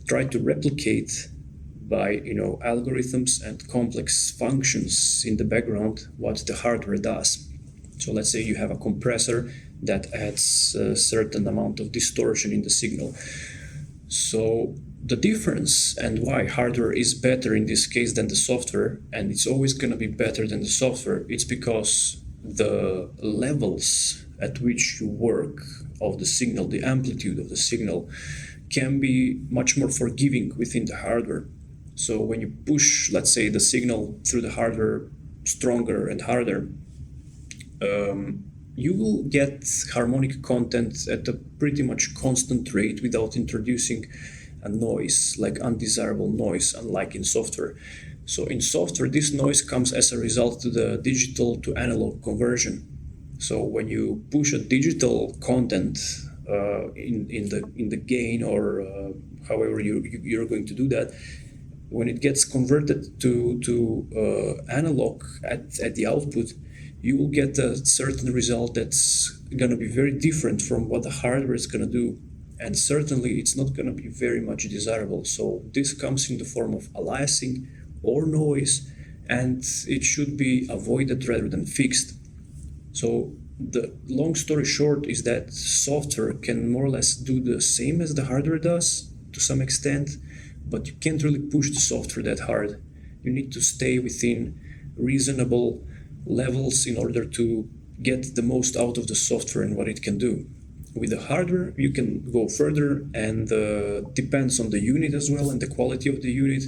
try to replicate by algorithms and complex functions in the background what the hardware does. So let's say you have a compressor that adds a certain amount of distortion in the signal. So the difference and why hardware is better in this case than the software, and it's always going to be better than the software, it's because the levels at which you work of the signal, the amplitude of the signal, can be much more forgiving within the hardware. So when you push, let's say, the signal through the hardware stronger and harder, you will get harmonic content at a pretty much constant rate without introducing a noise, like undesirable noise, unlike in software. So in software, this noise comes as a result to the digital to analog conversion. So when you push a digital content in the gain, or however you're going to do that, when it gets converted to analog at the output, you will get a certain result that's going to be very different from what the hardware is going to do. And certainly it's not going to be very much desirable. So this comes in the form of aliasing or noise, and it should be avoided rather than fixed. So the long story short is that software can more or less do the same as the hardware does to some extent, but you can't really push the software that hard. You need to stay within reasonable levels in order to get the most out of the software and what it can do. With the hardware, you can go further, and depends on the unit as well and the quality of the unit.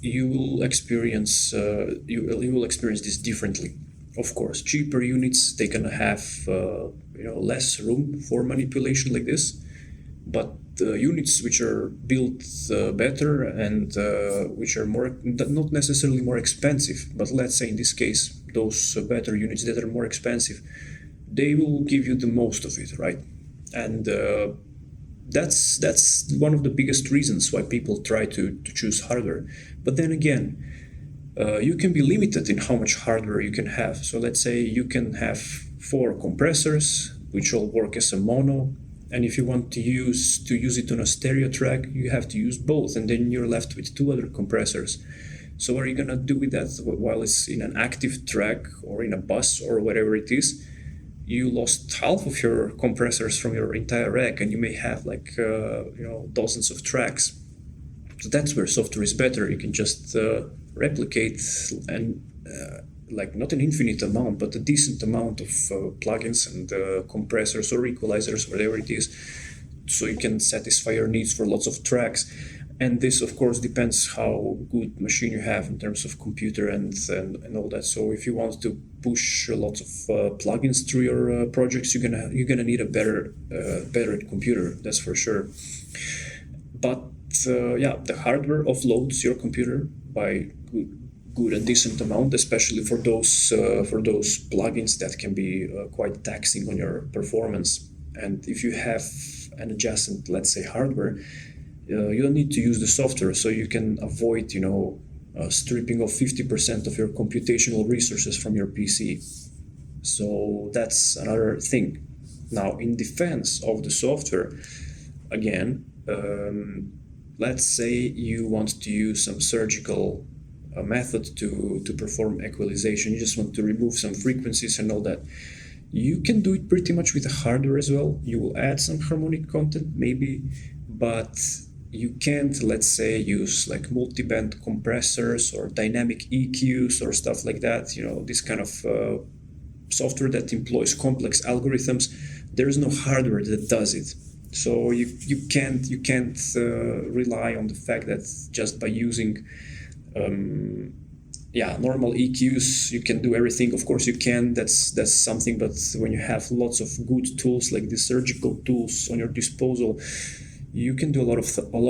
You will experience this differently. Of course, cheaper units, they're gonna have less room for manipulation like this, but units which are built better and which are not necessarily more expensive, but let's say in this case, those better units that are more expensive, they will give you the most of it, right? And that's one of the biggest reasons why people try to choose hardware. But then again, you can be limited in how much hardware you can have. So let's say you can have 4 compressors, which all work as a mono. And if you want to use it on a stereo track, you have to use both, and then you're left with 2 other compressors. So what are you gonna do with that while it's in an active track or in a bus or whatever it is? You lost half of your compressors from your entire rack, and you may have dozens of tracks. So that's where software is better. You can just replicate and not an infinite amount, but a decent amount of plugins and compressors or equalizers, whatever it is, so you can satisfy your needs for lots of tracks. And this, of course, depends how good machine you have in terms of computer and all that. So if you want to push lots of plugins through your projects, you're gonna need a better computer. That's for sure. But the hardware offloads your computer by good and decent amount, especially for those plugins that can be quite taxing on your performance. And if you have an adjacent, let's say, hardware, you don't need to use the software, so you can avoid stripping off 50% of your computational resources from your PC. So that's another thing. Now, in defense of the software, again, let's say you want to use some surgical method to perform equalization. You just want to remove some frequencies and all that. You can do it pretty much with the hardware as well. You will add some harmonic content maybe, but you can't, let's say, use like multi-band compressors or dynamic EQs or stuff like that. This kind of software that employs complex algorithms. There is no hardware that does it. So you can't rely on the fact that just by using normal EQs you can do everything. Of course you can. That's something. But when you have lots of good tools like the surgical tools on your disposal, you can do a lot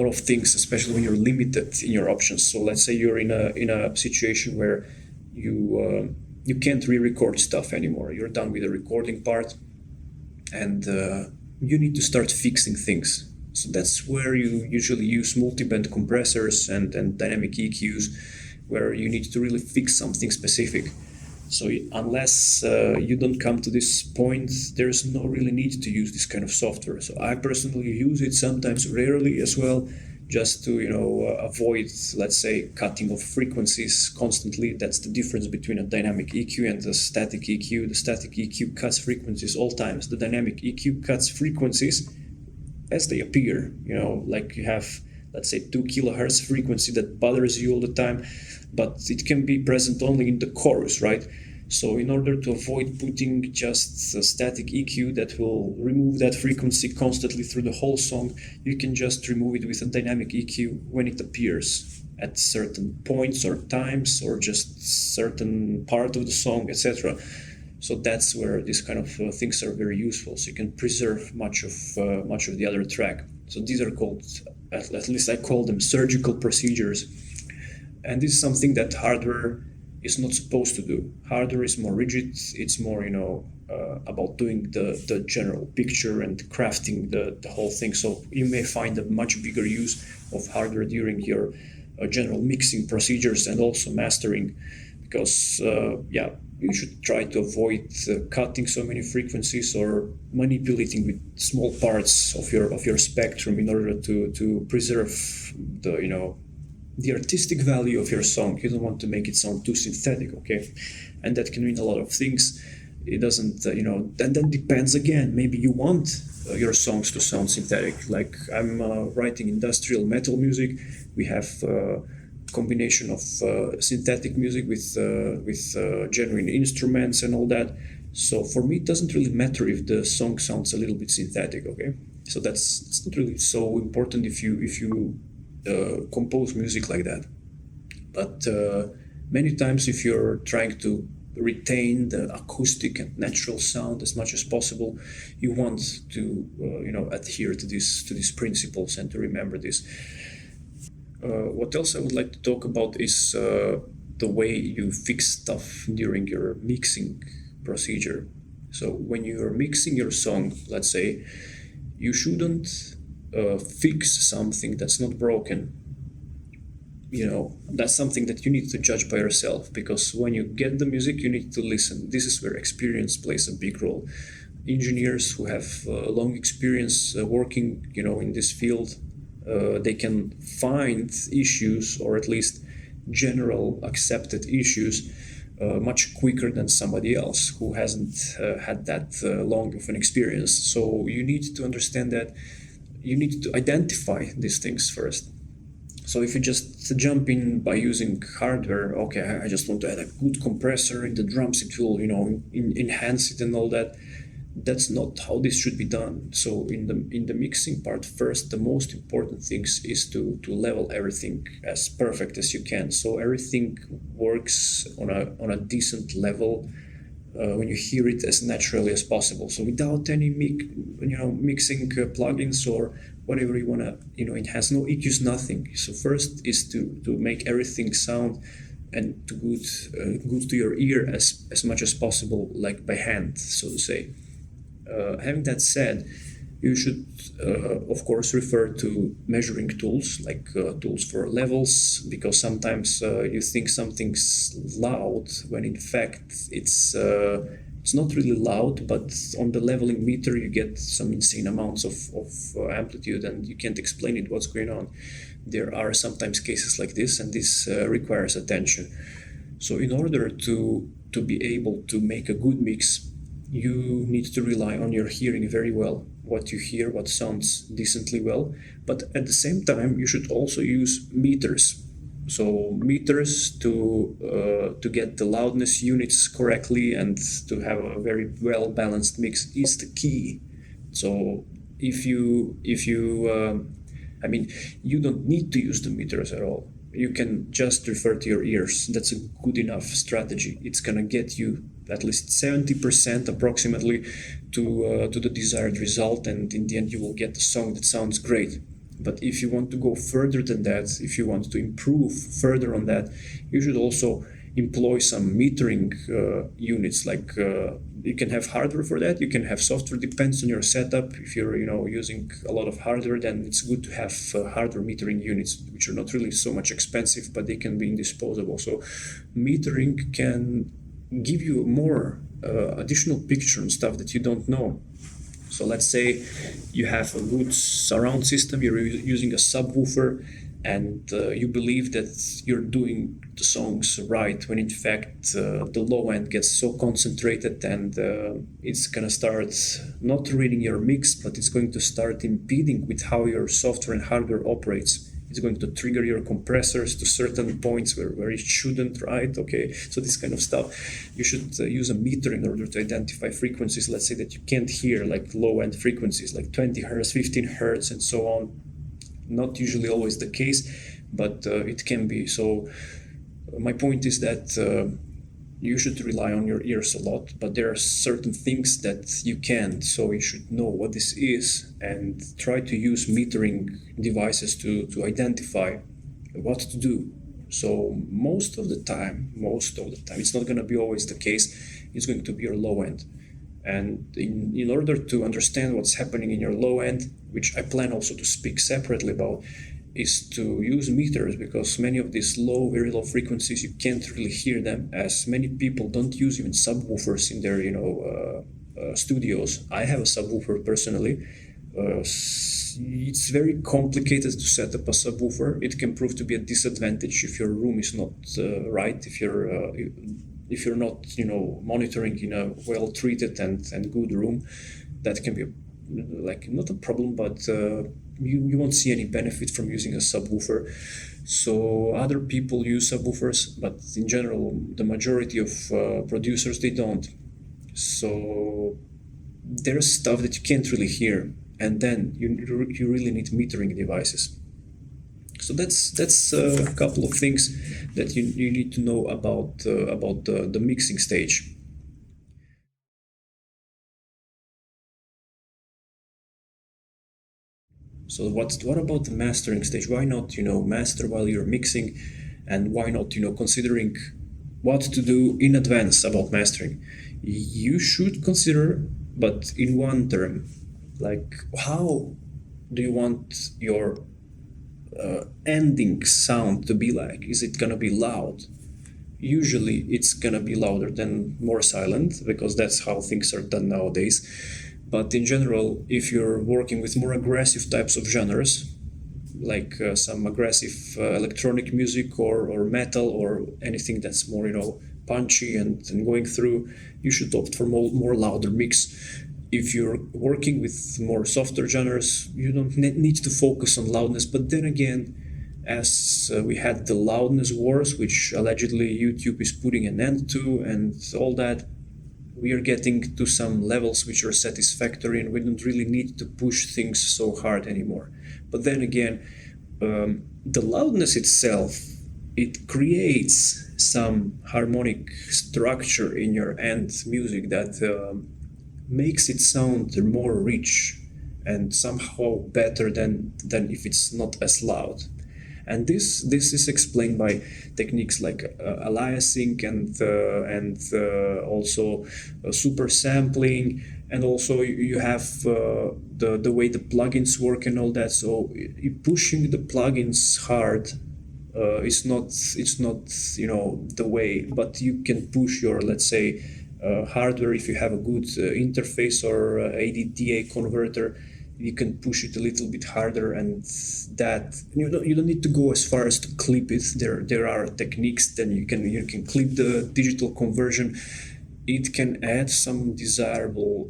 of things, especially when you're limited in your options. So let's say you're in a situation where you can't re-record stuff anymore. You're done with the recording part, and you need to start fixing things. So that's where you usually use multi-band compressors and dynamic EQs, where you need to really fix something specific. So unless you don't come to this point, there's no really need to use this kind of software. So I personally use it sometimes, rarely as well, just to avoid, let's say, cutting of frequencies constantly. That's the difference between a dynamic EQ and a static EQ. The static EQ cuts frequencies all times. The dynamic EQ cuts frequencies as they appear. Like you have, let's say, 2 kilohertz frequency that bothers you all the time, but it can be present only in the chorus, right? So in order to avoid putting just a static EQ that will remove that frequency constantly through the whole song, you can just remove it with a dynamic EQ when it appears at certain points or times, or just certain part of the song, etc. So that's where these kind of things are very useful. So you can preserve much of the other track. So these are called, at least I call them, surgical procedures. And this is something that hardware is not supposed to do. Hardware is more rigid. It's more, about doing the general picture and crafting the whole thing. So you may find a much bigger use of hardware during your general mixing procedures and also mastering, because you should try to avoid cutting so many frequencies or manipulating with small parts of your spectrum in order to preserve the artistic value of your song. You don't want to make it sound too synthetic, okay? And that can mean a lot of things. It doesn't, and then depends again. Maybe you want your songs to sound synthetic. Like I'm writing industrial metal music. We have combination of synthetic music with genuine instruments and all that. So for me, it doesn't really matter if the song sounds a little bit synthetic, okay? So it's not really so important if you compose music like that. But many times, if you're trying to retain the acoustic and natural sound as much as possible, you want to adhere to these principles and to remember this. What else I would like to talk about is the way you fix stuff during your mixing procedure. So when you're mixing your song, let's say, you shouldn't fix something that's not broken. That's something that you need to judge by yourself, because when you get the music, you need to listen. This is where experience plays a big role. Engineers who have long experience working, in this field, they can find issues, or at least general accepted issues, much quicker than somebody else who hasn't had that long of an experience. So you need to understand that you need to identify these things first. So if you just jump in by using hardware, okay, I just want to add a good compressor in the drums, it will, enhance it and all that. That's not how this should be done. So in the mixing part, first, the most important things is to level everything as perfect as you can. So everything works on a decent level when you hear it as naturally as possible. So without any mixing plugins or whatever you want to enhance, no EQs, nothing. So first is to make everything sound and good to your ear as much as possible, like by hand, so to say. Having that said, you should of course refer to measuring tools, like tools for levels, because sometimes you think something's loud when in fact it's not really loud, but on the leveling meter you get some insane amounts of amplitude and you can't explain it, what's going on. There are sometimes cases like this, and this requires attention. So in order to be able to make a good mix, you need to rely on your hearing very well, what you hear, what sounds decently well. But at the same time, you should also use meters. So meters to get the loudness units correctly and to have a very well balanced mix is the key. So I mean, you don't need to use the meters at all. You can just refer to your ears. That's a good enough strategy. It's gonna get you at least 70% approximately to the desired result, and in the end you will get a song that sounds great. But if you want to go further than that, if you want to improve further on that, you should also employ some metering units. Like you can have hardware for that, you can have software, depends on your setup. If you're using a lot of hardware, then it's good to have hardware metering units, which are not really so much expensive, but they can be indisposable. So metering can give you more additional picture and stuff that you don't know. So let's say you have a good surround system, you're using a subwoofer, and you believe that you're doing the songs right, when in fact the low end gets so concentrated, and it's gonna start not reading your mix, but it's going to start impeding with how your software and hardware operates. It's going to trigger your compressors to certain points where it shouldn't, right? Okay, so this kind of stuff. You should use a meter in order to identify frequencies, let's say, that you can't hear, like low-end frequencies, like 20 hertz, 15 hertz, and so on. Not usually always the case, but it can be. So my point is that you should rely on your ears a lot, but there are certain things that you can't. So you should know what this is and try to use metering devices to identify what to do. So most of the time, it's not going to be always the case. It's going to be your low end. And in order to understand what's happening in your low end, which I plan also to speak separately about, is to use meters, because many of these very low frequencies, you can't really hear them, as many people don't use even subwoofers in their studios. I have a subwoofer personally. It's very complicated to set up a subwoofer. It can prove to be a disadvantage if your room is not right, if you're not monitoring in a well treated and good room. That can be not a problem, but you won't see any benefit from using a subwoofer. So other people use subwoofers, but in general the majority of producers, they don't. So there's stuff that you can't really hear, and then you really need metering devices. So that's a couple of things that you need to know about the mixing stage. So what about the mastering stage? Why not master while you're mixing, and why not considering what to do in advance about mastering? You should consider, but in one term, like how do you want your ending sound to be like? Is it gonna be loud? Usually it's gonna be louder than more silent, because that's how things are done nowadays. But in general, if you're working with more aggressive types of genres, like some aggressive electronic music or metal or anything that's more punchy and going through, you should opt for more louder mix. If you're working with more softer genres, you don't need to focus on loudness. But then again, as we had the loudness wars, which allegedly YouTube is putting an end to, and all that, we are getting to some levels which are satisfactory, and we don't really need to push things so hard anymore. But then again, the loudness itself, it creates some harmonic structure in your end music that makes it sound more rich and somehow better than if it's not as loud. And this is explained by techniques like aliasing and also super sampling, and also you have the way the plugins work and all that. So pushing the plugins hard it's not the way, but you can push your, let's say, hardware. If you have a good interface or ADDA converter, you can push it a little bit harder, and that you don't need to go as far as to clip it. There are techniques. Then you can clip the digital conversion. it can add some desirable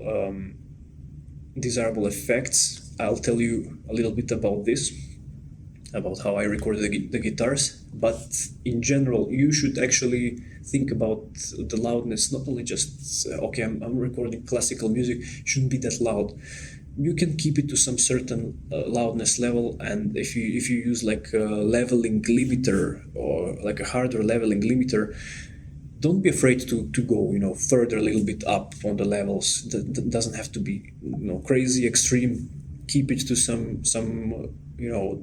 effects. I'll tell you a little bit about this, about how I record the guitars. But in general, you should actually think about the loudness, not only just, okay, I'm recording classical music, it shouldn't be that loud. You can keep it to some certain loudness level, and if you use like a leveling limiter or like a hardware leveling limiter, don't be afraid to go further a little bit up on the levels. That doesn't have to be crazy extreme. Keep it to some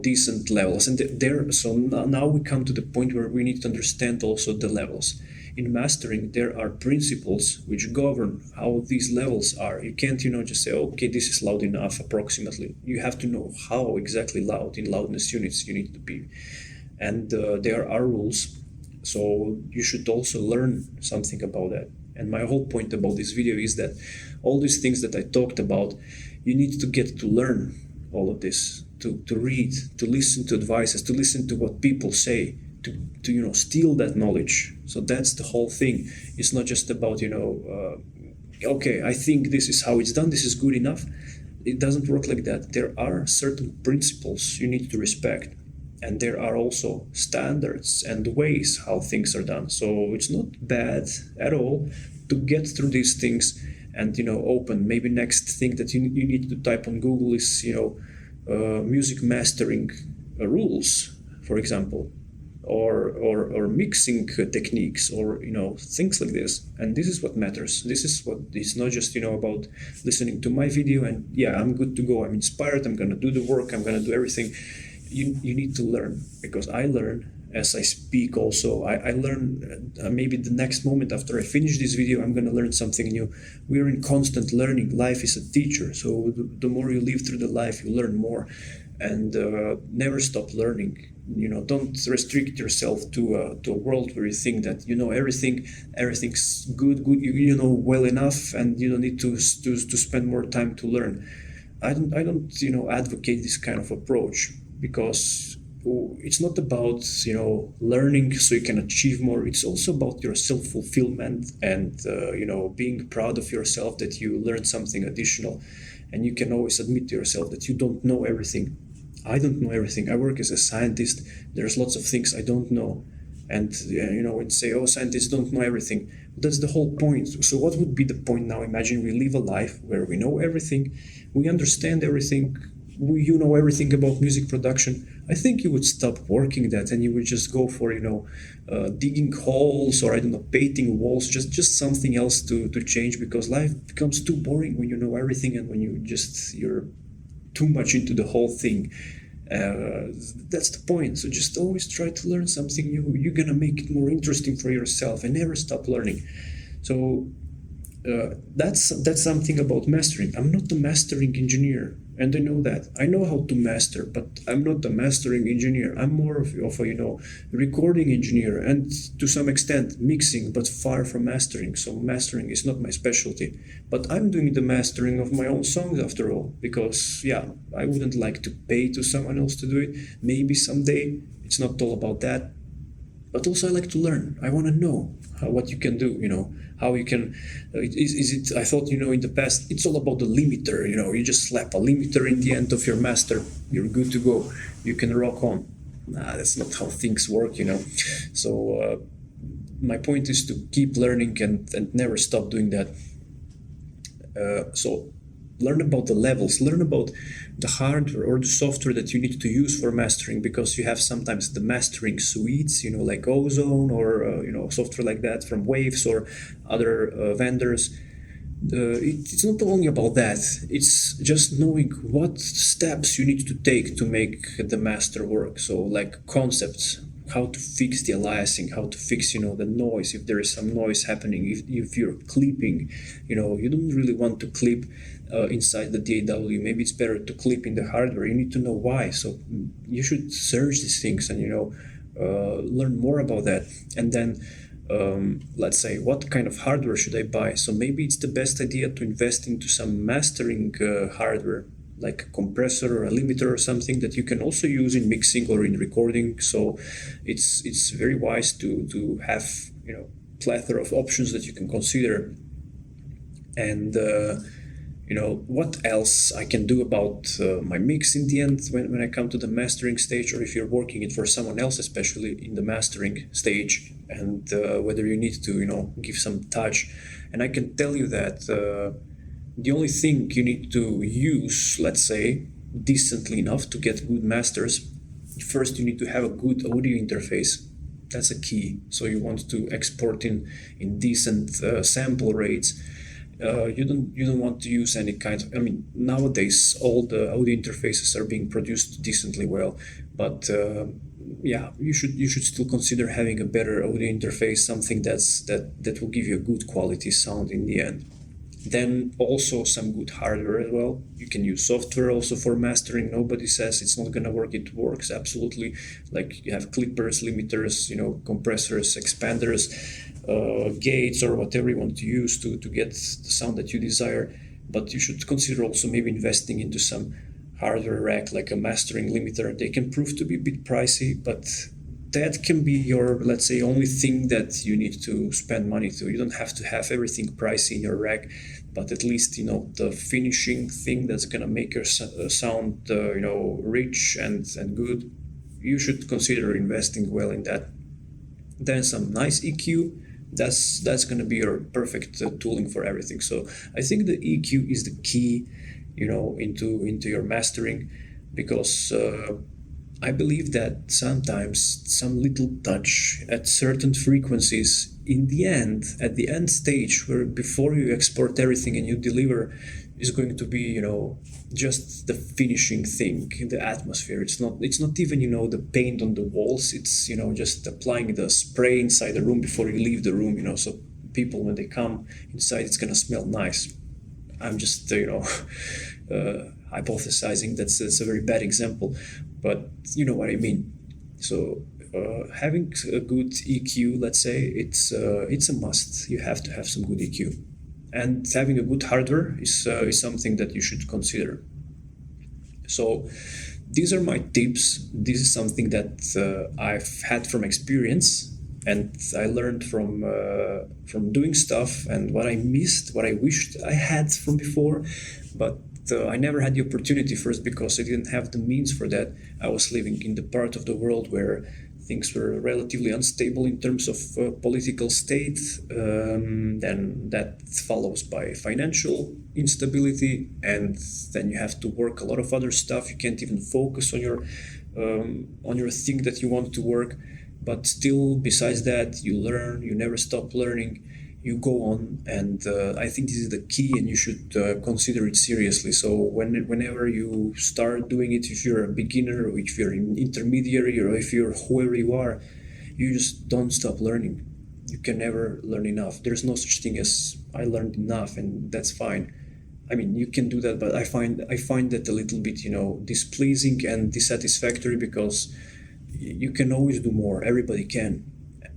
decent levels, and there. So now we come to the point where we need to understand also the levels. In mastering, there are principles which govern how these levels are. You can't just say, okay, this is loud enough approximately. You have to know how exactly loud in loudness units you need to be, and there are rules. So you should also learn something about that. And my whole point about this video is that all these things that I talked about, you need to get to learn all of this, to read, to listen to advices, to listen to what people say, to steal that knowledge. So that's the whole thing. It's not just about okay, I think this is how it's done, this is good enough. It doesn't work like that. There are certain principles you need to respect, and there are also standards and ways how things are done. So it's not bad at all to get through these things and open. Maybe next thing that you need to type on Google is music mastering rules, for example, or mixing techniques, or things like this. And this is what matters. This is what, it's not just about listening to my video and yeah, I'm good to go, I'm inspired, I'm gonna do the work, I'm gonna do everything. You need to learn, because I learn as I speak also. I learn, maybe the next moment after I finish this video, I'm going to learn something new. We're in constant learning. Life is a teacher. So the more you live through the life, you learn more. And never stop learning. Don't restrict yourself to a world where you think that everything's good, you know well enough, and you don't need to spend more time to learn. I don't advocate this kind of approach, because it's not about learning so you can achieve more. It's also about your self-fulfillment and being proud of yourself that you learned something additional. And you can always admit to yourself that you don't know everything. I don't know everything. I work as a scientist. There's lots of things I don't know, and and say, oh, scientists don't know everything. That's the whole point. So what would be the point now? Imagine we live a life where we know everything, we understand everything, you know everything about music production. I think you would stop working that, and you would just go for digging holes, or I don't know, painting walls, just something else to change, because life becomes too boring when you know everything, and when you're too much into the whole thing. That's the point. So just always try to learn something new. You're gonna make it more interesting for yourself, and never stop learning. So that's something about mastering. I'm not a mastering engineer, and I know that. I know how to master, but I'm not a mastering engineer. I'm more of a recording engineer, and to some extent mixing, but far from mastering. So mastering is not my specialty, but I'm doing the mastering of my own songs after all, because I wouldn't like to pay to someone else to do it. Maybe someday. It's not all about that. But also I like to learn. I want to know what you can do, how you can, I thought, in the past, it's all about the limiter, you just slap a limiter in the end of your master, you're good to go, you can rock on. Nah, that's not how things work, So my point is to keep learning and never stop doing that. So learn about the levels, learn about the hardware or the software that you need to use for mastering, because you have sometimes the mastering suites, like Ozone or software like that from Waves or other vendors. It's not only about that, it's just knowing what steps you need to take to make the master work. So like concepts, how to fix the aliasing, how to fix the noise, if there is some noise happening, if you're clipping, you don't really want to clip inside the DAW. Maybe it's better to clip in the hardware. You need to know why. So you should search these things and learn more about that. And then let's say, what kind of hardware should I buy? So maybe it's the best idea to invest into some mastering hardware, like a compressor or a limiter or something that you can also use in mixing or in recording. So it's very wise to have plethora of options that you can consider. And what else I can do about my mix in the end when I come to the mastering stage, or if you're working it for someone else, especially in the mastering stage, and whether you need to give some touch. And I can tell you that the only thing you need to use, let's say, decently enough to get good masters, first you need to have a good audio interface. That's a key. So you want to export in decent sample rates. You don't want to use any kind of, I mean, nowadays all the audio interfaces are being produced decently well, but yeah, you should still consider having a better audio interface, something that will give you a good quality sound in the end. Then also some good hardware as well. You can use software also for mastering. Nobody says it's not gonna work. It works absolutely. Like you have clippers, limiters, compressors, expanders, gates, or whatever you want to use to get the sound that you desire. But you should consider also maybe investing into some hardware rack, like a mastering limiter. They can prove to be a bit pricey, but that can be your, let's say, only thing that you need to spend money to. You don't have to have everything pricey in your rack, but at least the finishing thing that's gonna make your sound rich and good. You should consider investing well in that. Then some nice EQ. That's gonna be your perfect tooling for everything. So I think the EQ is the key, into your mastering, because I believe that sometimes some little touch at certain frequencies at the end stage, where before you export everything and you deliver, is going to be, just the finishing thing in the atmosphere. It's not even, the paint on the walls. It's, just applying the spray inside the room before you leave the room, so people, when they come inside, it's gonna smell nice. I'm just, hypothesizing. That's a very bad example, but you know what I mean. So having a good EQ, let's say, it's a must. You have to have some good EQ, and having a good hardware is something that you should consider. So these are my tips. This is something that I've had from experience, and I learned from doing stuff, and what I missed, what I wished I had from before, but I never had the opportunity, first because I didn't have the means for that. I was living in the part of the world where things were relatively unstable in terms of political state. Then that follows by financial instability, and then you have to work a lot of other stuff. You can't even focus on your thing that you want to work. But still, besides that, you learn. You never stop learning. You go on, and I think this is the key, and you should consider it seriously. So whenever you start doing it, if you're a beginner, or if you're an intermediary, or if you're whoever you are, you just don't stop learning. You can never learn enough. There's no such thing as I learned enough, and that's fine. I mean, you can do that, but I find that a little bit, displeasing and dissatisfactory, because you can always do more. Everybody can.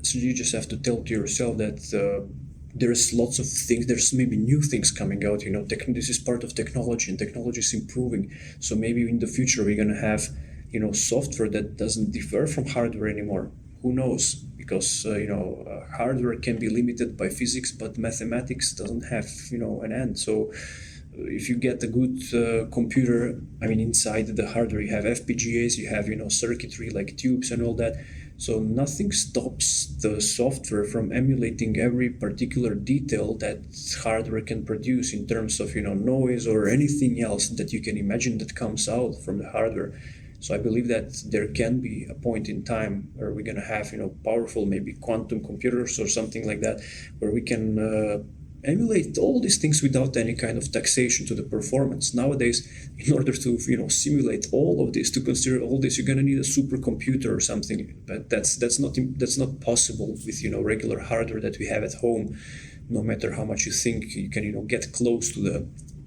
So you just have to tell to yourself that there's lots of things. There's maybe new things coming out. This is part of technology, and technology is improving. So maybe in the future we're gonna have, software that doesn't differ from hardware anymore. Who knows? Because hardware can be limited by physics, but mathematics doesn't have an end. So if you get a good computer, I mean, inside the hardware you have FPGAs, you have circuitry like tubes and all that. So nothing stops the software from emulating every particular detail that hardware can produce in terms of noise or anything else that you can imagine that comes out from the hardware. So I believe that there can be a point in time where we're gonna have powerful, maybe quantum computers or something like that, where we can emulate all these things without any kind of taxation to the performance. Nowadays, in order to simulate all of this, to consider all this, you're gonna need a supercomputer or something. But that's not possible with regular hardware that we have at home. No matter how much you think you can get close to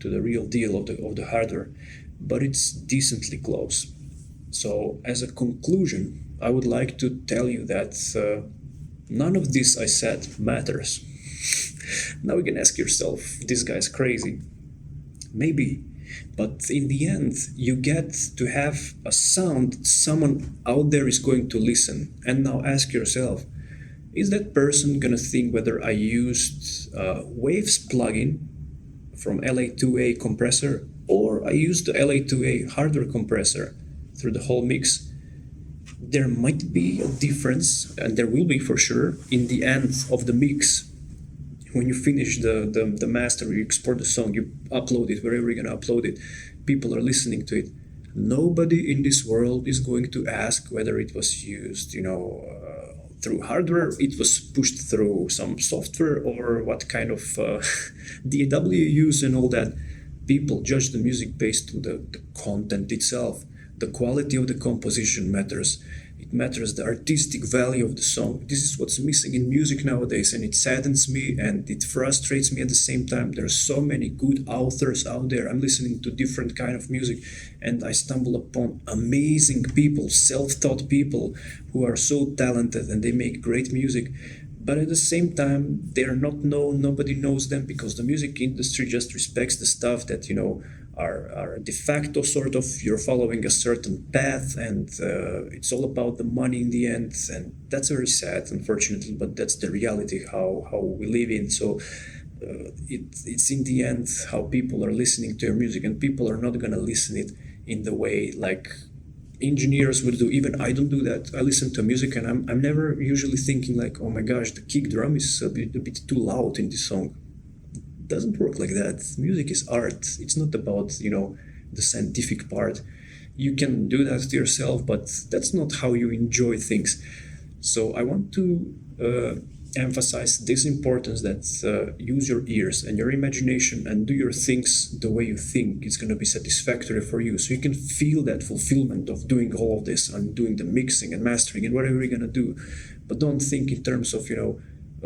the real deal of the hardware, but it's decently close. So as a conclusion, I would like to tell you that none of this I said matters. Now you can ask yourself, this guy's crazy. Maybe, but in the end, you get to have a sound someone out there is going to listen. And now ask yourself, is that person gonna think whether I used Waves plugin from LA2A compressor, or I use the LA2A hardware compressor through the whole mix, there might be a difference, and there will be for sure, in the end of the mix. When you finish the master, you export the song, you upload it wherever you're gonna upload it, people are listening to it. Nobody in this world is going to ask whether it was used, through hardware, it was pushed through some software, or what kind of DAW you use and all that. People judge the music based on the content itself. The quality of the composition matters. It matters the artistic value of the song. This is what's missing in music nowadays, and it saddens me and it frustrates me at the same time. There are so many good authors out there. I'm listening to different kind of music, and I stumble upon amazing people, self-taught people who are so talented and they make great music. But at the same time, they're not known. Nobody knows them because the music industry just respects the stuff that are de facto sort of. You're following a certain path, and it's all about the money in the end, and that's very sad, unfortunately. But that's the reality how we live in. So it's in the end how people are listening to your music, and people are not gonna listen it in the way like engineers would do. Even I don't do that. I listen to music and I'm never usually thinking like, oh my gosh, the kick drum is a bit too loud in this song. It doesn't work like that. Music is art. It's not about, the scientific part. You can do that to yourself, but that's not how you enjoy things. So I want to emphasize this importance that use your ears and your imagination and do your things the way you think it's going to be satisfactory for you, so you can feel that fulfillment of doing all of this and doing the mixing and mastering and whatever you're going to do. But don't think in terms of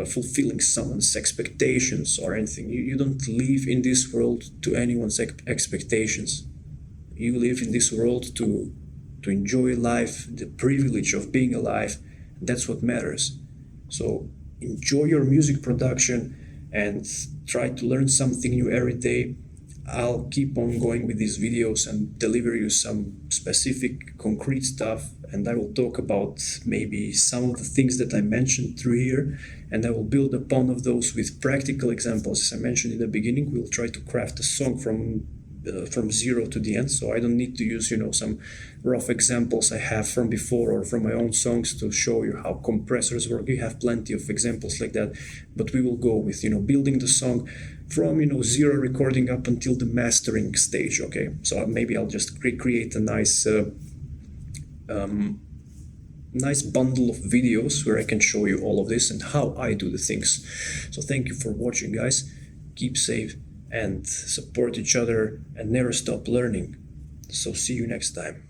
fulfilling someone's expectations or anything. You don't live in this world to anyone's expectations. You live in this world to enjoy life, the privilege of being alive. That's what matters. So enjoy your music production and try to learn something new every day. I'll keep on going with these videos and deliver you some specific concrete stuff, and I will talk about maybe some of the things that I mentioned through here, and I will build upon of those with practical examples. As I mentioned in the beginning, we'll try to craft a song from zero to the end, so I don't need to use some rough examples I have from before or from my own songs to show you how compressors work. You have plenty of examples like that, but we will go with building the song from zero recording up until the mastering stage. Okay, so maybe I'll just create a nice nice bundle of videos where I can show you all of this and how I do the things. So thank you for watching, guys. Keep safe and support each other and never stop learning. So see you next time.